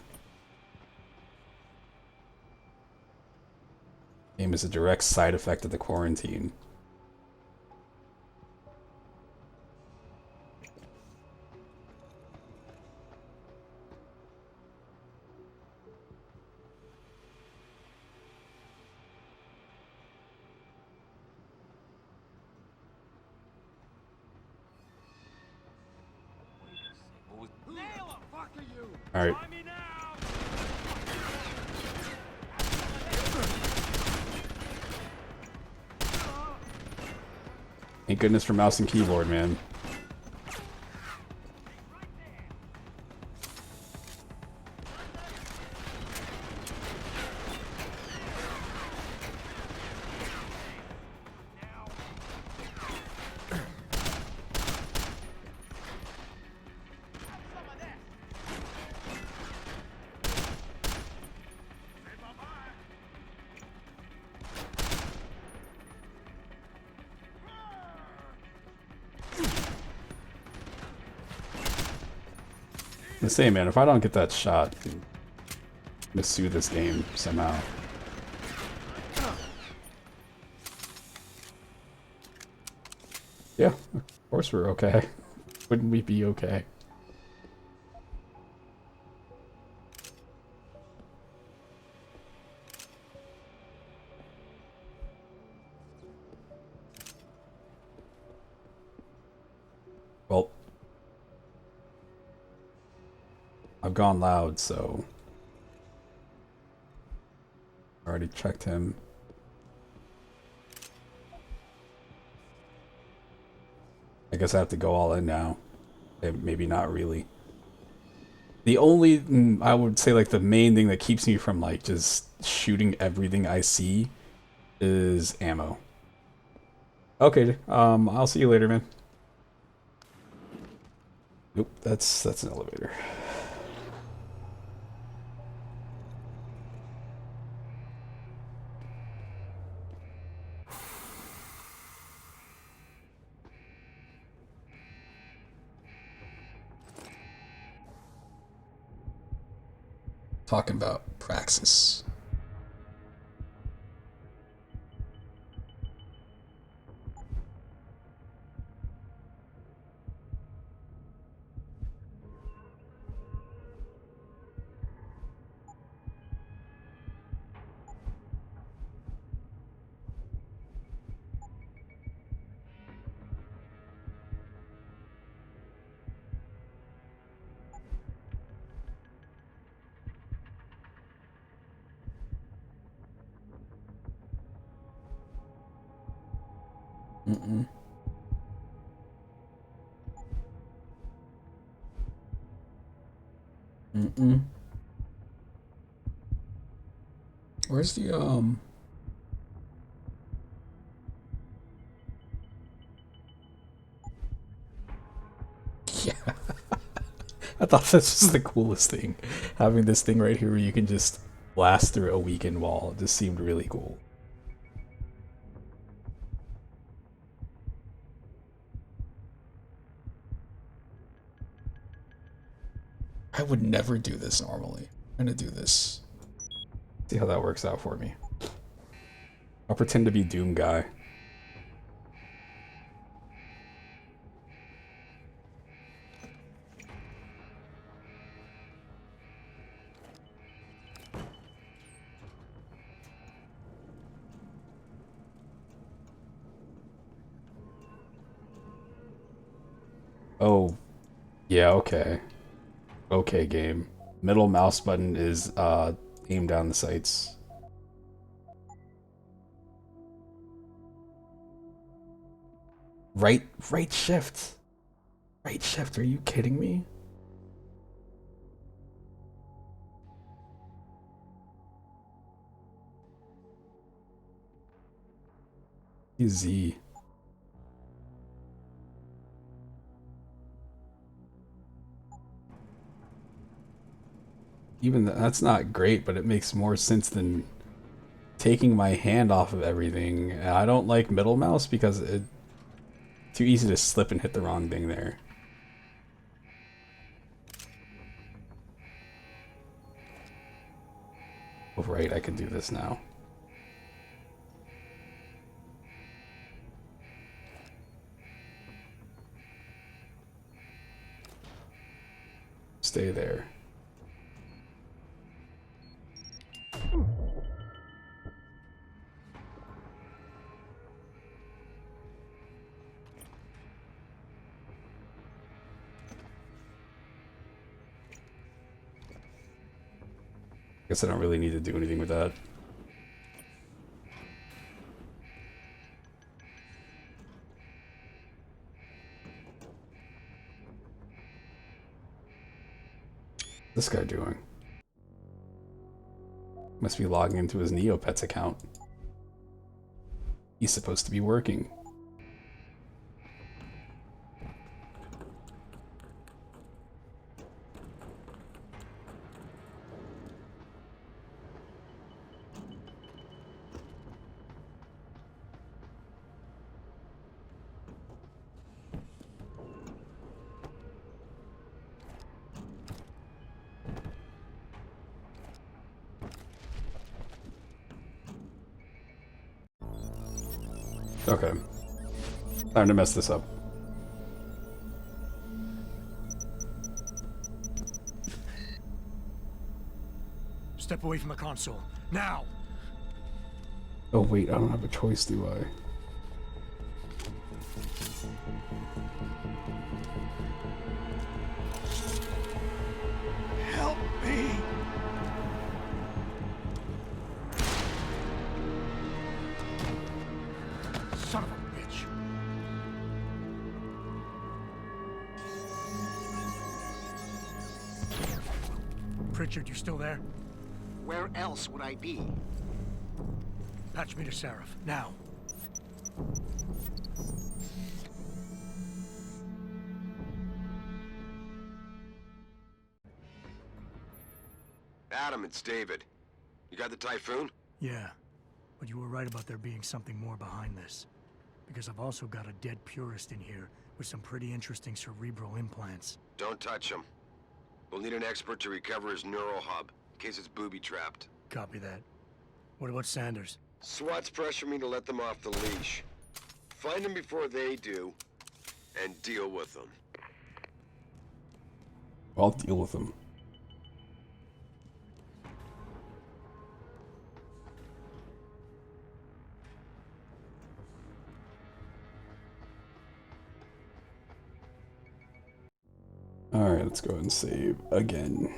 Game is a direct side effect of the quarantine. All right. Thank goodness for mouse and keyboard, man. I'm saying, man, if I don't get that shot, I'm gonna sue this game somehow. Yeah, of course we're okay. Wouldn't we be okay? Well, I've gone loud, so I already checked him. I guess I have to go all in now. Maybe not really. The only, I would say, like, the main thing that keeps me from, like, just shooting everything I see is ammo. Okay, I'll see you later, man. Nope, that's an elevator. Talking about praxis. Mm-mm. Mm-mm. Where's the Yeah. I thought this was the coolest thing. Having this thing right here where you can just blast through a weakened wall just seemed really cool. I would never do this normally. I'm gonna do this. See how that works out for me. I'll pretend to be Doom Guy. Oh, yeah, okay. Okay, game. Middle mouse button is aim down the sights. Right shift. Right shift, are you kidding me? Z. Even that's not great, but it makes more sense than taking my hand off of everything. I don't like middle mouse because it's too easy to slip and hit the wrong thing there. Oh, right, I can do this now. Stay there. Guess I don't really need to do anything with that. What's this guy doing? Must be logging into his Neopets account. He's supposed to be working. Okay. Time to mess this up. Step away from the console. Now! Oh wait, I don't have a choice, do I? Help me! Son of a bitch. Pritchard, you still there? Where else would I be? Patch me to Seraph, now. Adam, it's David. You got the Typhoon? Yeah, but you were right about there being something more behind this. Because I've also got a dead purist in here with some pretty interesting cerebral implants. Don't touch him. We'll need an expert to recover his neural hub, in case it's booby-trapped. Copy that. What about Sanders? SWAT's pressuring me to let them off the leash. Find them before they do, and deal with them. I'll deal with them. Alright, let's go ahead and save again.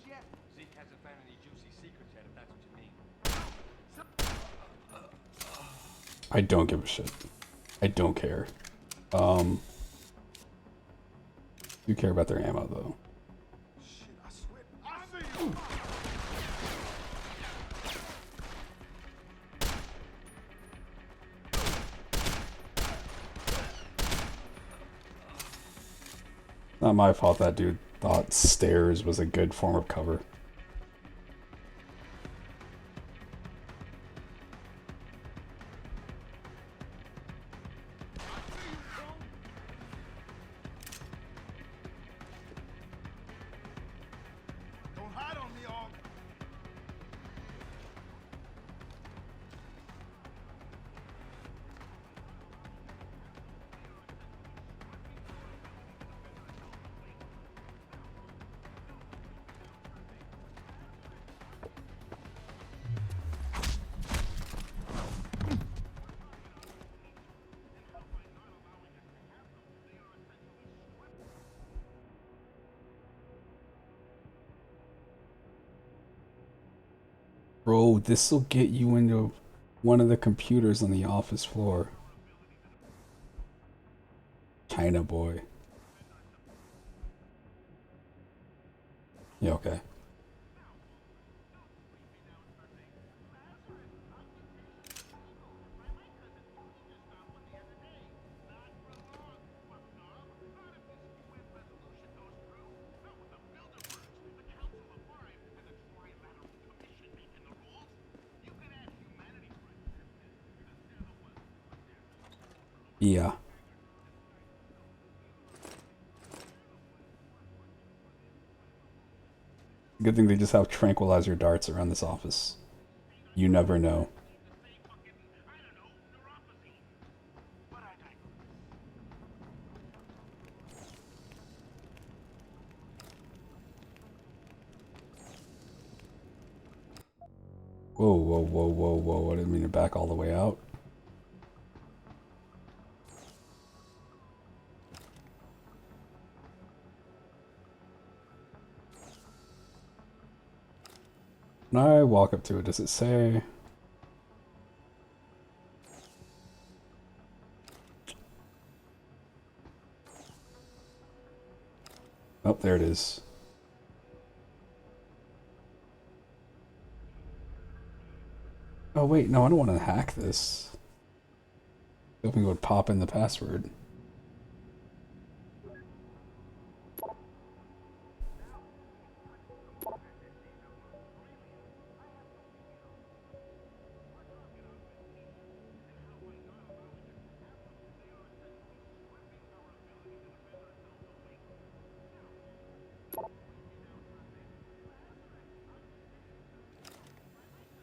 yet. Zeke hasn't found any juicy secrets yet, if that's what you mean. I don't give a shit. I don't care. Do care about their ammo though. Shit, I swear. I see you. Not my fault that dude thought stairs was a good form of cover. Don't hide on me, Og. Bro, this'll get you into one of the computers on the office floor. China boy. Yeah, okay. Yeah. Good thing they just have tranquilizer darts around this office. You never know. Whoa, whoa, whoa, whoa, whoa. I didn't mean to back all the way out. When I walk up to it, does it say... Oh, there it is. Oh wait, no, I don't want to hack this. Hoping it would pop in the password.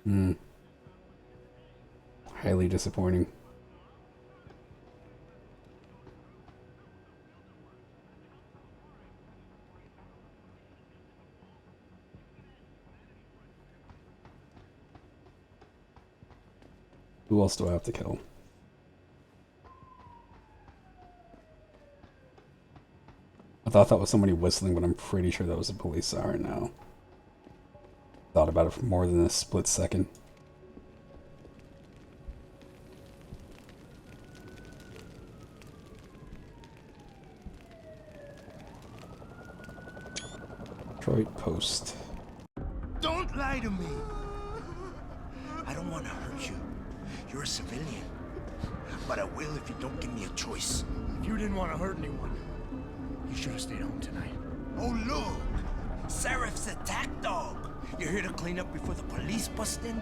Hmm. Highly disappointing. Who else do I have to kill? I thought that was somebody whistling, but I'm pretty sure that was a police siren now. Thought about it for more than a split second. Detroit Post. Don't lie to me. I don't want to hurt you. You're a civilian. But I will if you don't give me a choice. If you didn't want to hurt anyone, you should have stayed home tonight. Oh, look! Serif's attack dog. You're here to clean up before the police bust in?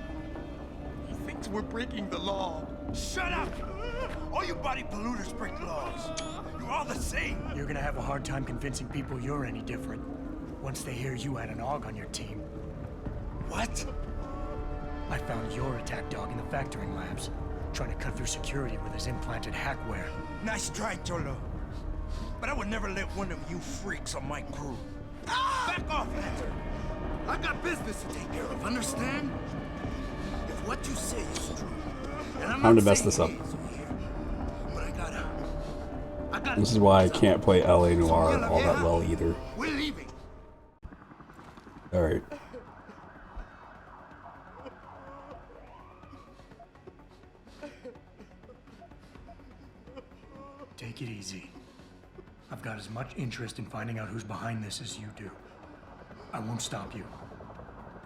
He thinks we're breaking the law. Shut up! All you body polluters break laws. You're all the same. You're gonna have a hard time convincing people you're any different once they hear you had an AUG on your team. What? I found your attack dog in the factoring labs, trying to cut through security with his implanted hackware. Nice try, Cholo. But I would never let one of you freaks on my crew. Back off, Lantern. I got business to take care of, understand? If what you say is true, and I'm Time to not mess saying this up. it is over here, but I gotta This is why I can't play LA Noire all that well either. We're leaving. Alright. Take it easy. I've got as much interest in finding out who's behind this as you do. I won't stop you.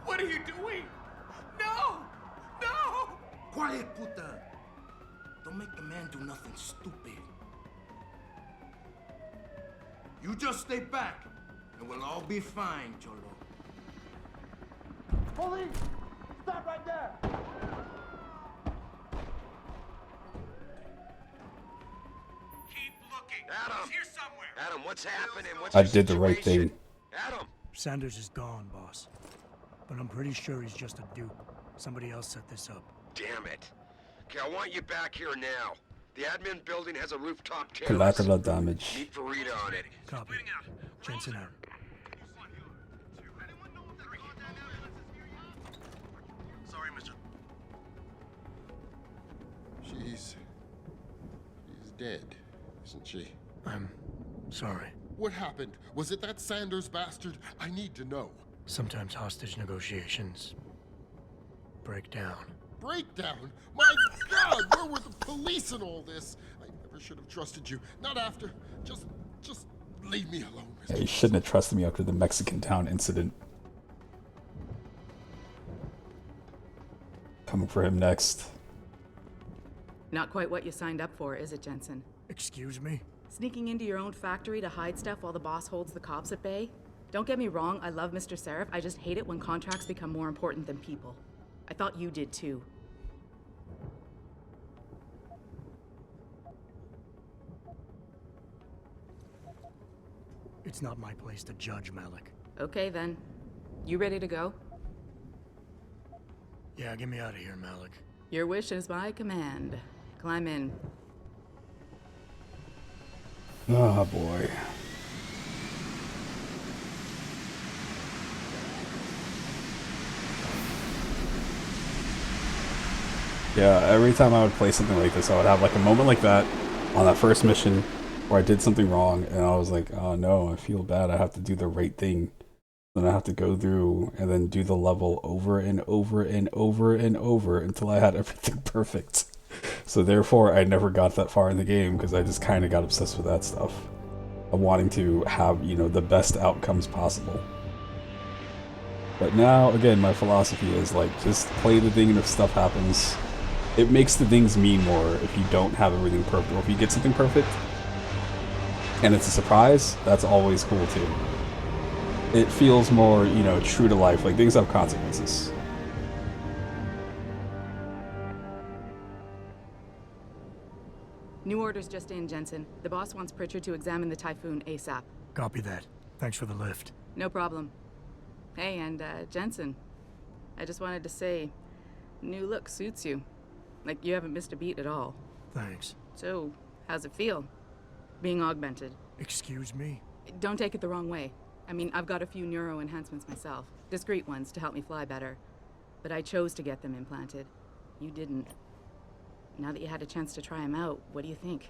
What are you doing? No! No! Quiet, puta! Don't make the man do nothing stupid. You just stay back, and we'll all be fine, Cholo. Police! Stop right there! Adam! Adam, what's happening? What's I your did the right situation? thing. Adam! Sanders is gone, boss. But I'm pretty sure he's just a dupe. Somebody else set this up. Damn it. Okay, I want you back here now. The admin building has a rooftop terrace. Collateral damage. Meet Farida on it. Copy. Jensen out. Sorry, Mr. She's dead, isn't she? I'm sorry. What happened? Was it that Sanders bastard? I need to know. Sometimes hostage negotiations break down. Breakdown? My God, where were the police in all this? I never should have trusted you. Not after. Just leave me alone, Mr. Yeah, you shouldn't have trusted me after the Mexican town incident. Coming for him next. Not quite what you signed up for, is it, Jensen? Excuse me? Sneaking into your own factory to hide stuff while the boss holds the cops at bay? Don't get me wrong, I love Mr. Seraph. I just hate it when contracts become more important than people. I thought you did too. It's not my place to judge, Malik. Okay then. You ready to go? Yeah, get me out of here, Malik. Your wish is my command. Climb in. Oh boy. Yeah, every time I would play something like this, I would have like a moment like that on that first mission where I did something wrong and I was like, oh no, I feel bad, I have to do the right thing. Then I have to go through and then do the level over and over and over and over until I had everything perfect. So therefore, I never got that far in the game because I just kind of got obsessed with that stuff. Of wanting to have, you know, the best outcomes possible. But now, again, my philosophy is like, just play the thing and if stuff happens, it makes the things mean more if you don't have everything perfect. Or if you get something perfect and it's a surprise, that's always cool too. It feels more, you know, true to life. Like, things have consequences. New orders just in, Jensen. The boss wants Pritchard to examine the Typhoon ASAP. Copy that. Thanks for the lift. No problem. Hey, and Jensen, I just wanted to say, new look suits you. Like, you haven't missed a beat at all. Thanks. So, how's it feel? Being augmented. Excuse me? Don't take it the wrong way. I mean, I've got a few neuro enhancements myself. Discreet ones to help me fly better. But I chose to get them implanted. You didn't. Now that you had a chance to try them out, what do you think?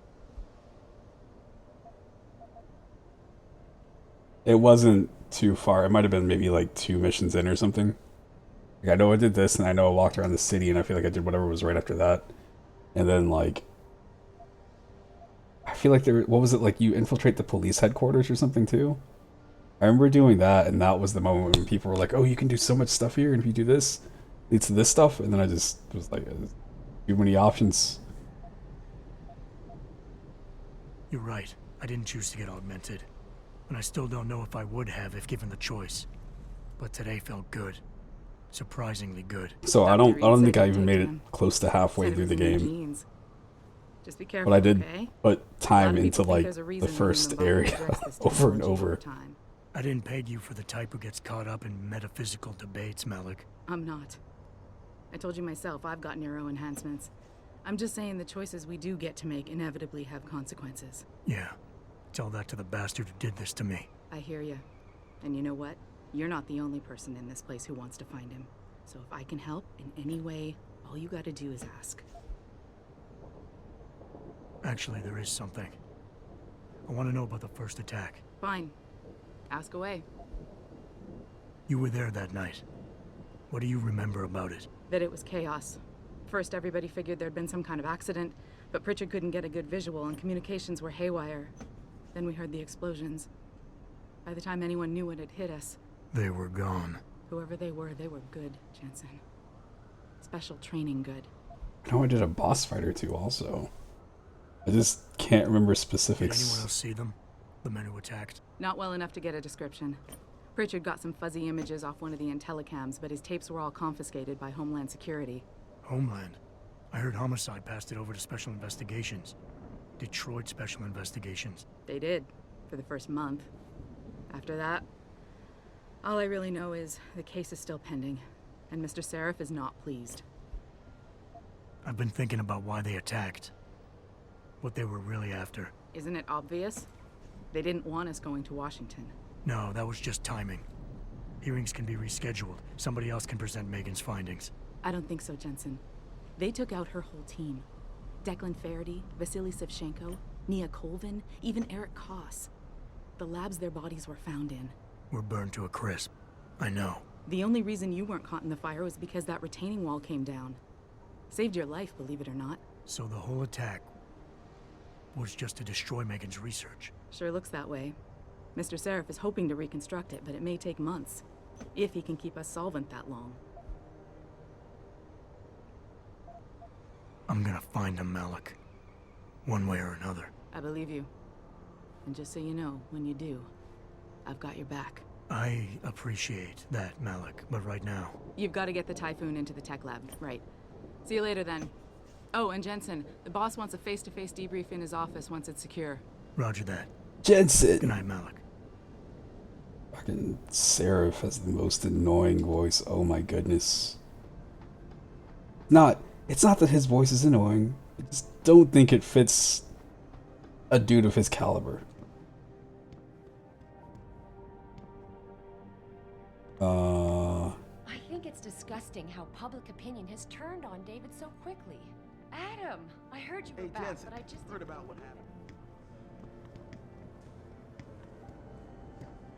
It wasn't too far. It might have been maybe like 2 missions in or something. Like, I know I did this, and I know I walked around the city, and I feel like I did whatever was right after that. And then, like, I feel like what was it, like, you infiltrate the police headquarters or something, too? I remember doing that, and that was the moment when people were like, oh, you can do so much stuff here, and if you do this, it leads to this stuff, and then I just was like, too many options. You're right. I didn't choose to get augmented. And I still don't know if I would have if given the choice. But today felt good. Surprisingly good. So I don't think I even made it close to halfway through the game. Just be careful, but I did okay? put time into like the first area over and over. I didn't peg you for the type who gets caught up in metaphysical debates, Malik. I'm not. I told you myself, I've got neuro enhancements. I'm just saying the choices we do get to make inevitably have consequences. Yeah. Tell that to the bastard who did this to me. I hear you. And you know what? You're not the only person in this place who wants to find him. So if I can help in any way, all you gotta do is ask. Actually, there is something. I want to know about the first attack. Fine. Ask away. You were there that night. What do you remember about it? That it was chaos. First, everybody figured there'd been some kind of accident, but Pritchard couldn't get a good visual and communications were haywire. Then we heard the explosions. By the time anyone knew what had hit us... They were gone. Whoever they were good, Jensen. Special training good. I know I did a boss fight or two also. I just can't remember specifics. Did anyone else see them? The men who attacked? Not well enough to get a description. Pritchard got some fuzzy images off one of the Intellicams, but his tapes were all confiscated by Homeland Security. Homeland? I heard Homicide passed it over to Special Investigations. Detroit Special Investigations. They did, for the first month. After that, all I really know is the case is still pending, and Mr. Seraph is not pleased. I've been thinking about why they attacked. What they were really after. Isn't it obvious? They didn't want us going to Washington. No, that was just timing. Hearings can be rescheduled. Somebody else can present Megan's findings. I don't think so, Jensen. They took out her whole team. Declan Faraday, Vasily Savchenko, Nia Colvin, even Eric Koss. The labs their bodies were found in. Were burned to a crisp. I know. The only reason you weren't caught in the fire was because that retaining wall came down. Saved your life, believe it or not. So the whole attack was just to destroy Megan's research. Sure looks that way. Mr. Seraph is hoping to reconstruct it, but it may take months. If he can keep us solvent that long. I'm gonna find him, Malik. One way or another. I believe you. And just so you know, when you do, I've got your back. I appreciate that, Malik, but right now... You've got to get the Typhoon into the tech lab, right. See you later, then. Oh, and Jensen, the boss wants a face-to-face debrief in his office once it's secure. Roger that. Jensen! Good night, Malik. Fucking Seraph has the most annoying voice. Oh my goodness. It's not that his voice is annoying. I just don't think it fits a dude of his caliber. I think it's disgusting how public opinion has turned on David so quickly. Adam, I heard you were back, Jensen, but I just heard about what happened.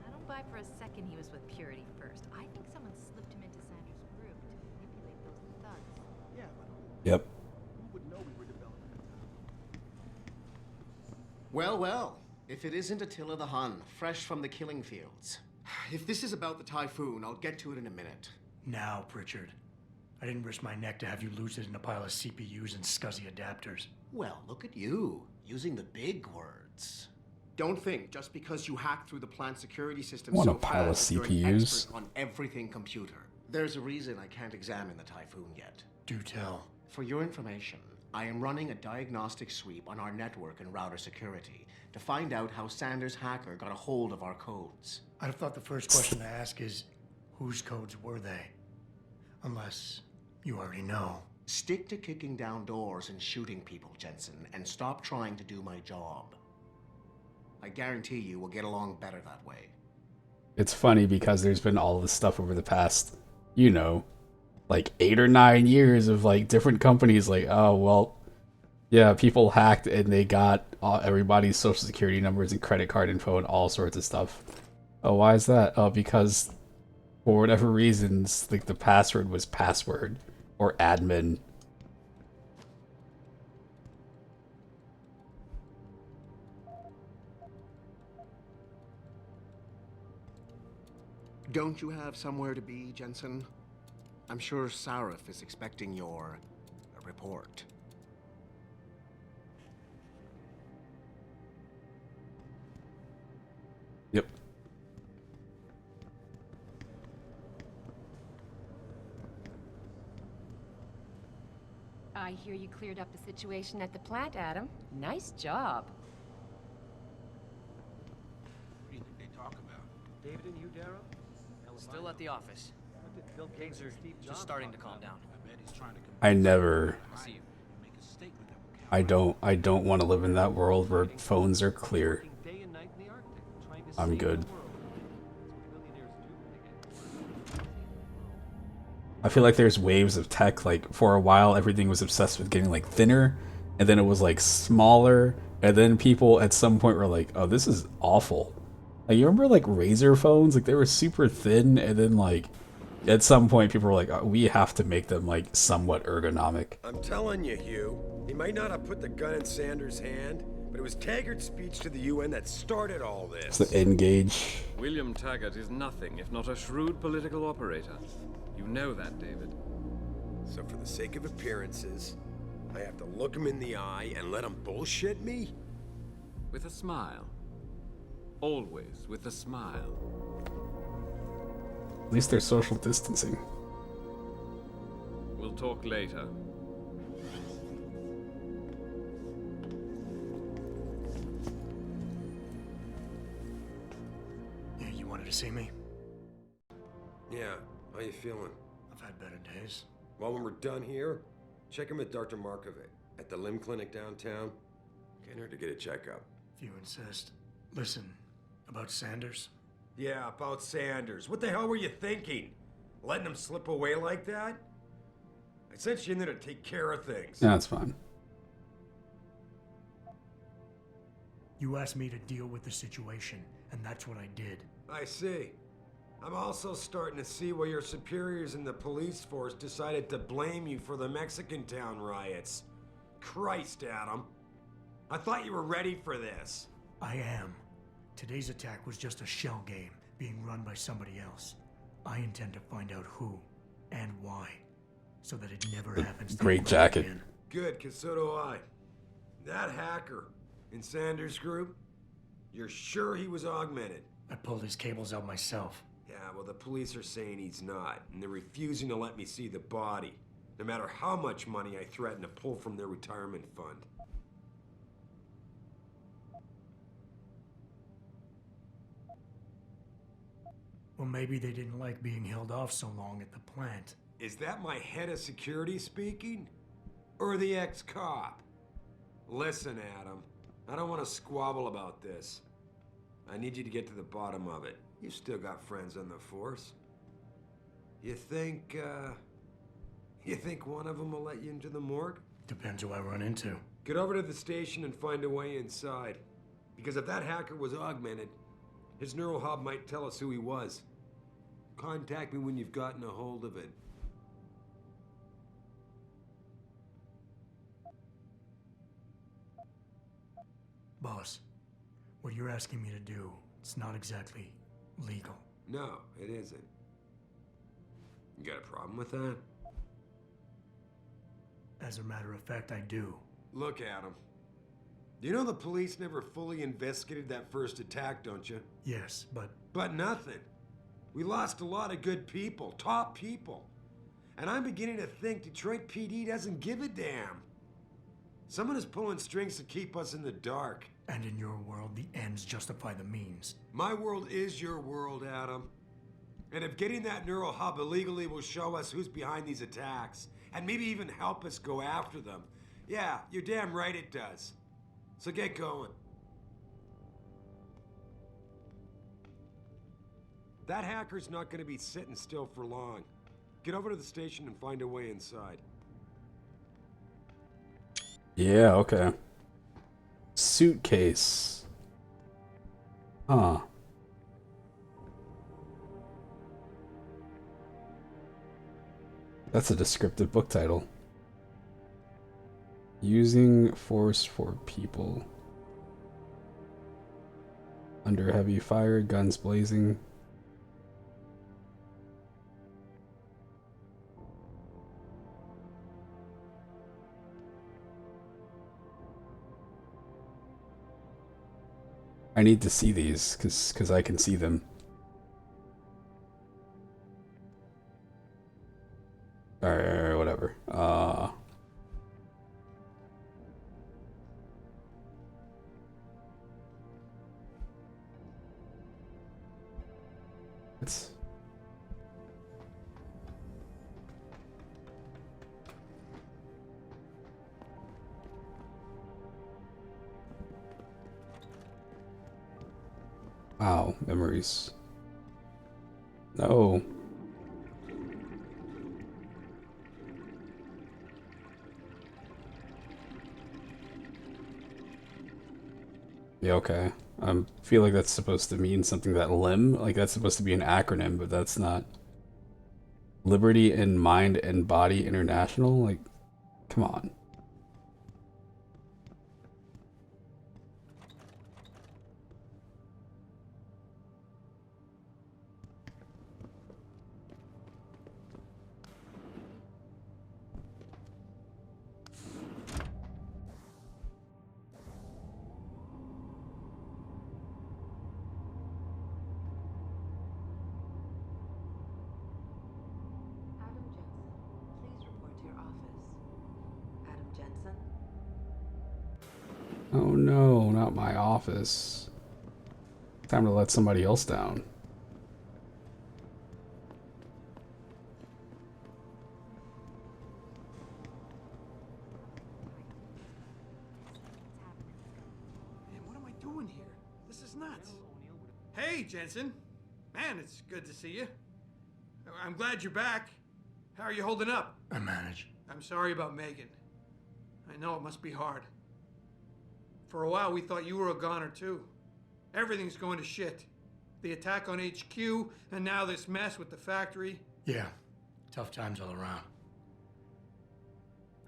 I don't buy for a second he was with Purity first. I think someone slipped him into Sanders' group to manipulate those thugs. Yeah, but Yep. who would know we were developing? Well, well. If it isn't Attila the Hun, fresh from the killing fields. If this is about the Typhoon, I'll get to it in a minute. Now, Pritchard. I didn't risk my neck to have you lose it in a pile of CPUs and scuzzy adapters. Well, look at you, using the big words. Don't think just because you hacked through the plant security system Want so a pile of fast, you're an CPUs? expert on everything computer. There's a reason I can't examine the Typhoon yet. Do tell. For your information, I am running a diagnostic sweep on our network and router security to find out how Sanders' hacker got a hold of our codes. I'd have thought the first question to ask is, whose codes were they? Unless you already know. Stick to kicking down doors and shooting people, Jensen, and stop trying to do my job. I guarantee you we'll get along better that way. It's funny because there's been all this stuff over the past, like 8 or 9 years of like different companies like, oh, well, yeah, people hacked and they got everybody's social security numbers and credit card info and all sorts of stuff. Oh, why is that? Oh, because for whatever reasons, like the password was password or admin. Don't you have somewhere to be, Jensen? I'm sure Sarif is expecting your report. Yep. I hear you cleared up the situation at the plant, Adam. Nice job. What do you think they talk about? David and you, Darrow? Still at the office. What did Bill Things Gates are or Steve Jobs just starting to talk calm about? down. I bet he's trying to I never. See you. make a statement that will count. I don't want to live in that world where phones are clear. Day and night in the Arctic, trying to I'm save good. the world. That's what billionaires do when they get I feel like there's waves of tech. Like for a while, everything was obsessed with getting like thinner, and then it was like smaller, and then people at some point were like, "Oh, this is awful," Like, you remember like Razor phones? Like they were super thin, and then like at some point people were like, oh, we have to make them like somewhat ergonomic. I'm telling you, Hugh, he might not have put the gun in Sanders' hand, but it was Taggart's speech to the UN that started all It's this. the N-gauge. William Taggart is nothing if not a shrewd political operator. You know that, David. So for the sake of appearances, I have to look him in the eye and let him bullshit me? With a smile. Always with a smile. At least they're social distancing. We'll talk later. Yeah, you wanted to see me? Yeah, how you feeling? I've had better days. Well, when we're done here, check him with Dr. Markovic at the limb clinic downtown. Can't hurt to get a checkup. If you insist. Listen, about Sanders? Yeah, about Sanders. What the hell were you thinking? Letting him slip away like that? I sent you in there to take care of things. Yeah, that's fine. You asked me to deal with the situation, and that's what I did. I see. I'm also starting to see why your superiors in the police force decided to blame you for the Mexican town riots. Christ, Adam. I thought you were ready for this. I am. Today's attack was just a shell game being run by somebody else. I intend to find out who and why, so that it never happens to Great anybody jacket. again. Good, because so do I. That hacker in Sanders' group, you're sure he was augmented? I pulled his cables out myself. Yeah, well, the police are saying he's not, and they're refusing to let me see the body, no matter how much money I threaten to pull from their retirement fund. Well, maybe they didn't like being held off so long at the plant. Is that my head of security speaking? Or the ex-cop? Listen, Adam, I don't want to squabble about this. I need you to get to the bottom of it. You still got friends on the force. You think one of them will let you into the morgue? Depends who I run into. Get over to the station and find a way inside. Because if that hacker was augmented, his neural hub might tell us who he was. Contact me when you've gotten a hold of it. Boss, what you're asking me to do, it's not exactly legal. No, it isn't. You got a problem with that? As a matter of fact, I do. Look, Adam. You know the police never fully investigated that first attack, don't you? Yes, but... But nothing. We lost a lot of good people, top people. And I'm beginning to think Detroit PD doesn't give a damn. Someone is pulling strings to keep us in the dark. And in your world, the ends justify the means. My world is your world, Adam. And if getting that neural hub illegally will show us who's behind these attacks, and maybe even help us go after them, yeah, you're damn right it does. So get going. That hacker's not going to be sitting still for long. Get over to the station and find a way inside. Yeah, okay. Suitcase. Huh. That's a descriptive book title. Using force for people. Under heavy fire, guns blazing. I need to see these, cause I can see them. Or whatever. It's... Wow, memories. No. Yeah, okay. I feel like that's supposed to mean something, that LIM, like that's supposed to be an acronym, but that's not. Liberty in Mind and Body International? Like, come on. Oh no, not my office. Time to let somebody else down. Man, what am I doing here? This is nuts. Hey, Jensen. Man, it's good to see you. I'm glad you're back. How are you holding up? I manage. I'm sorry about Megan. I know it must be hard. For a while, we thought you were a goner, too. Everything's going to shit. The attack on HQ, and now this mess with the factory. Yeah, tough times all around.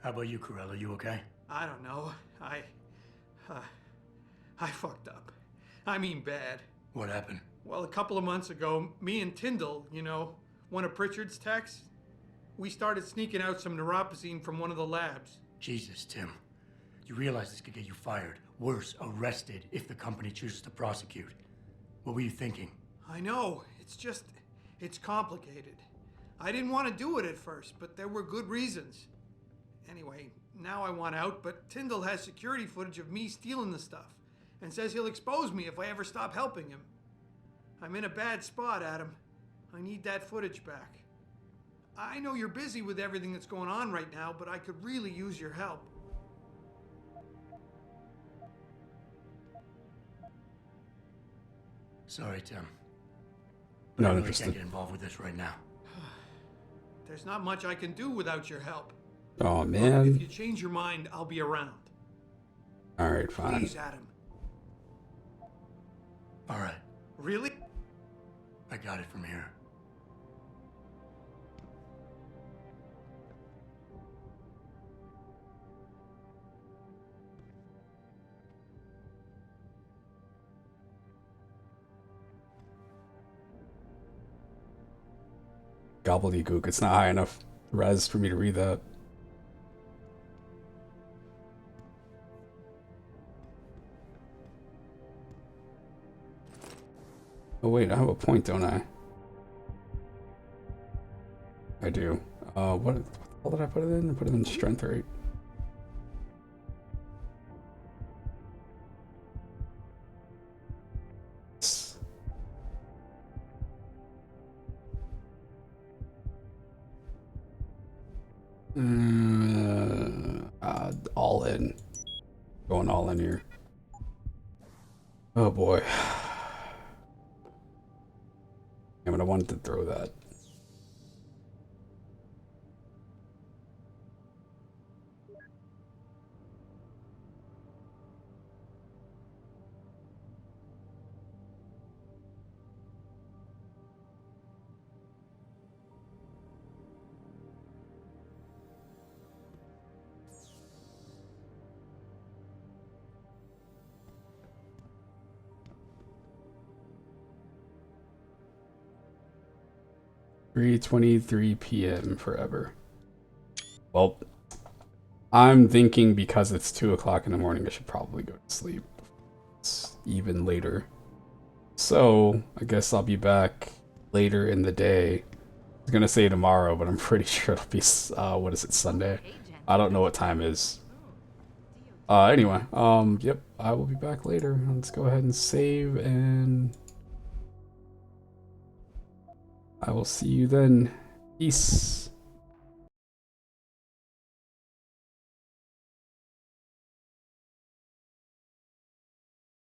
How about you, Corella? You okay? I don't know. I fucked up. I mean bad. What happened? Well, a couple of months ago, me and Tyndall, you know, one of Pritchard's techs, we started sneaking out some neuropozyne from one of the labs. Jesus, Tim. You realize this could get you fired. Worse, arrested if the company chooses to prosecute. What were you thinking? I know. It's complicated. I didn't want to do it at first, but there were good reasons. Anyway, now I want out, but Tyndall has security footage of me stealing the stuff and says he'll expose me if I ever stop helping him. I'm in a bad spot, Adam. I need that footage back. I know you're busy with everything that's going on right now, but I could really use your help. Sorry, Tim. Not I really interested. can't get involved with this right now. There's not much I can do without your help. Oh, Look, man. if you change your mind, I'll be around. Alright, fine. Please, Adam. All right. Really? I got it from here. Gobbledygook. It's not high enough res for me to read that. Oh wait, I have a point, don't I? I do. What the hell did I put it in? I put it in strength, right? All in. Going all in here. Oh boy. Damn it, I wanted to throw that. (3:23 p.m.) forever. Well, I'm thinking because it's 2 o'clock in the morning, I should probably go to sleep. It's even later. So, I guess I'll be back later in the day. I was gonna say tomorrow, but I'm pretty sure it'll be, what is it, Sunday? I don't know what time it is. Anyway, yep, I will be back later. Let's go ahead and save, and I will see you then. Peace.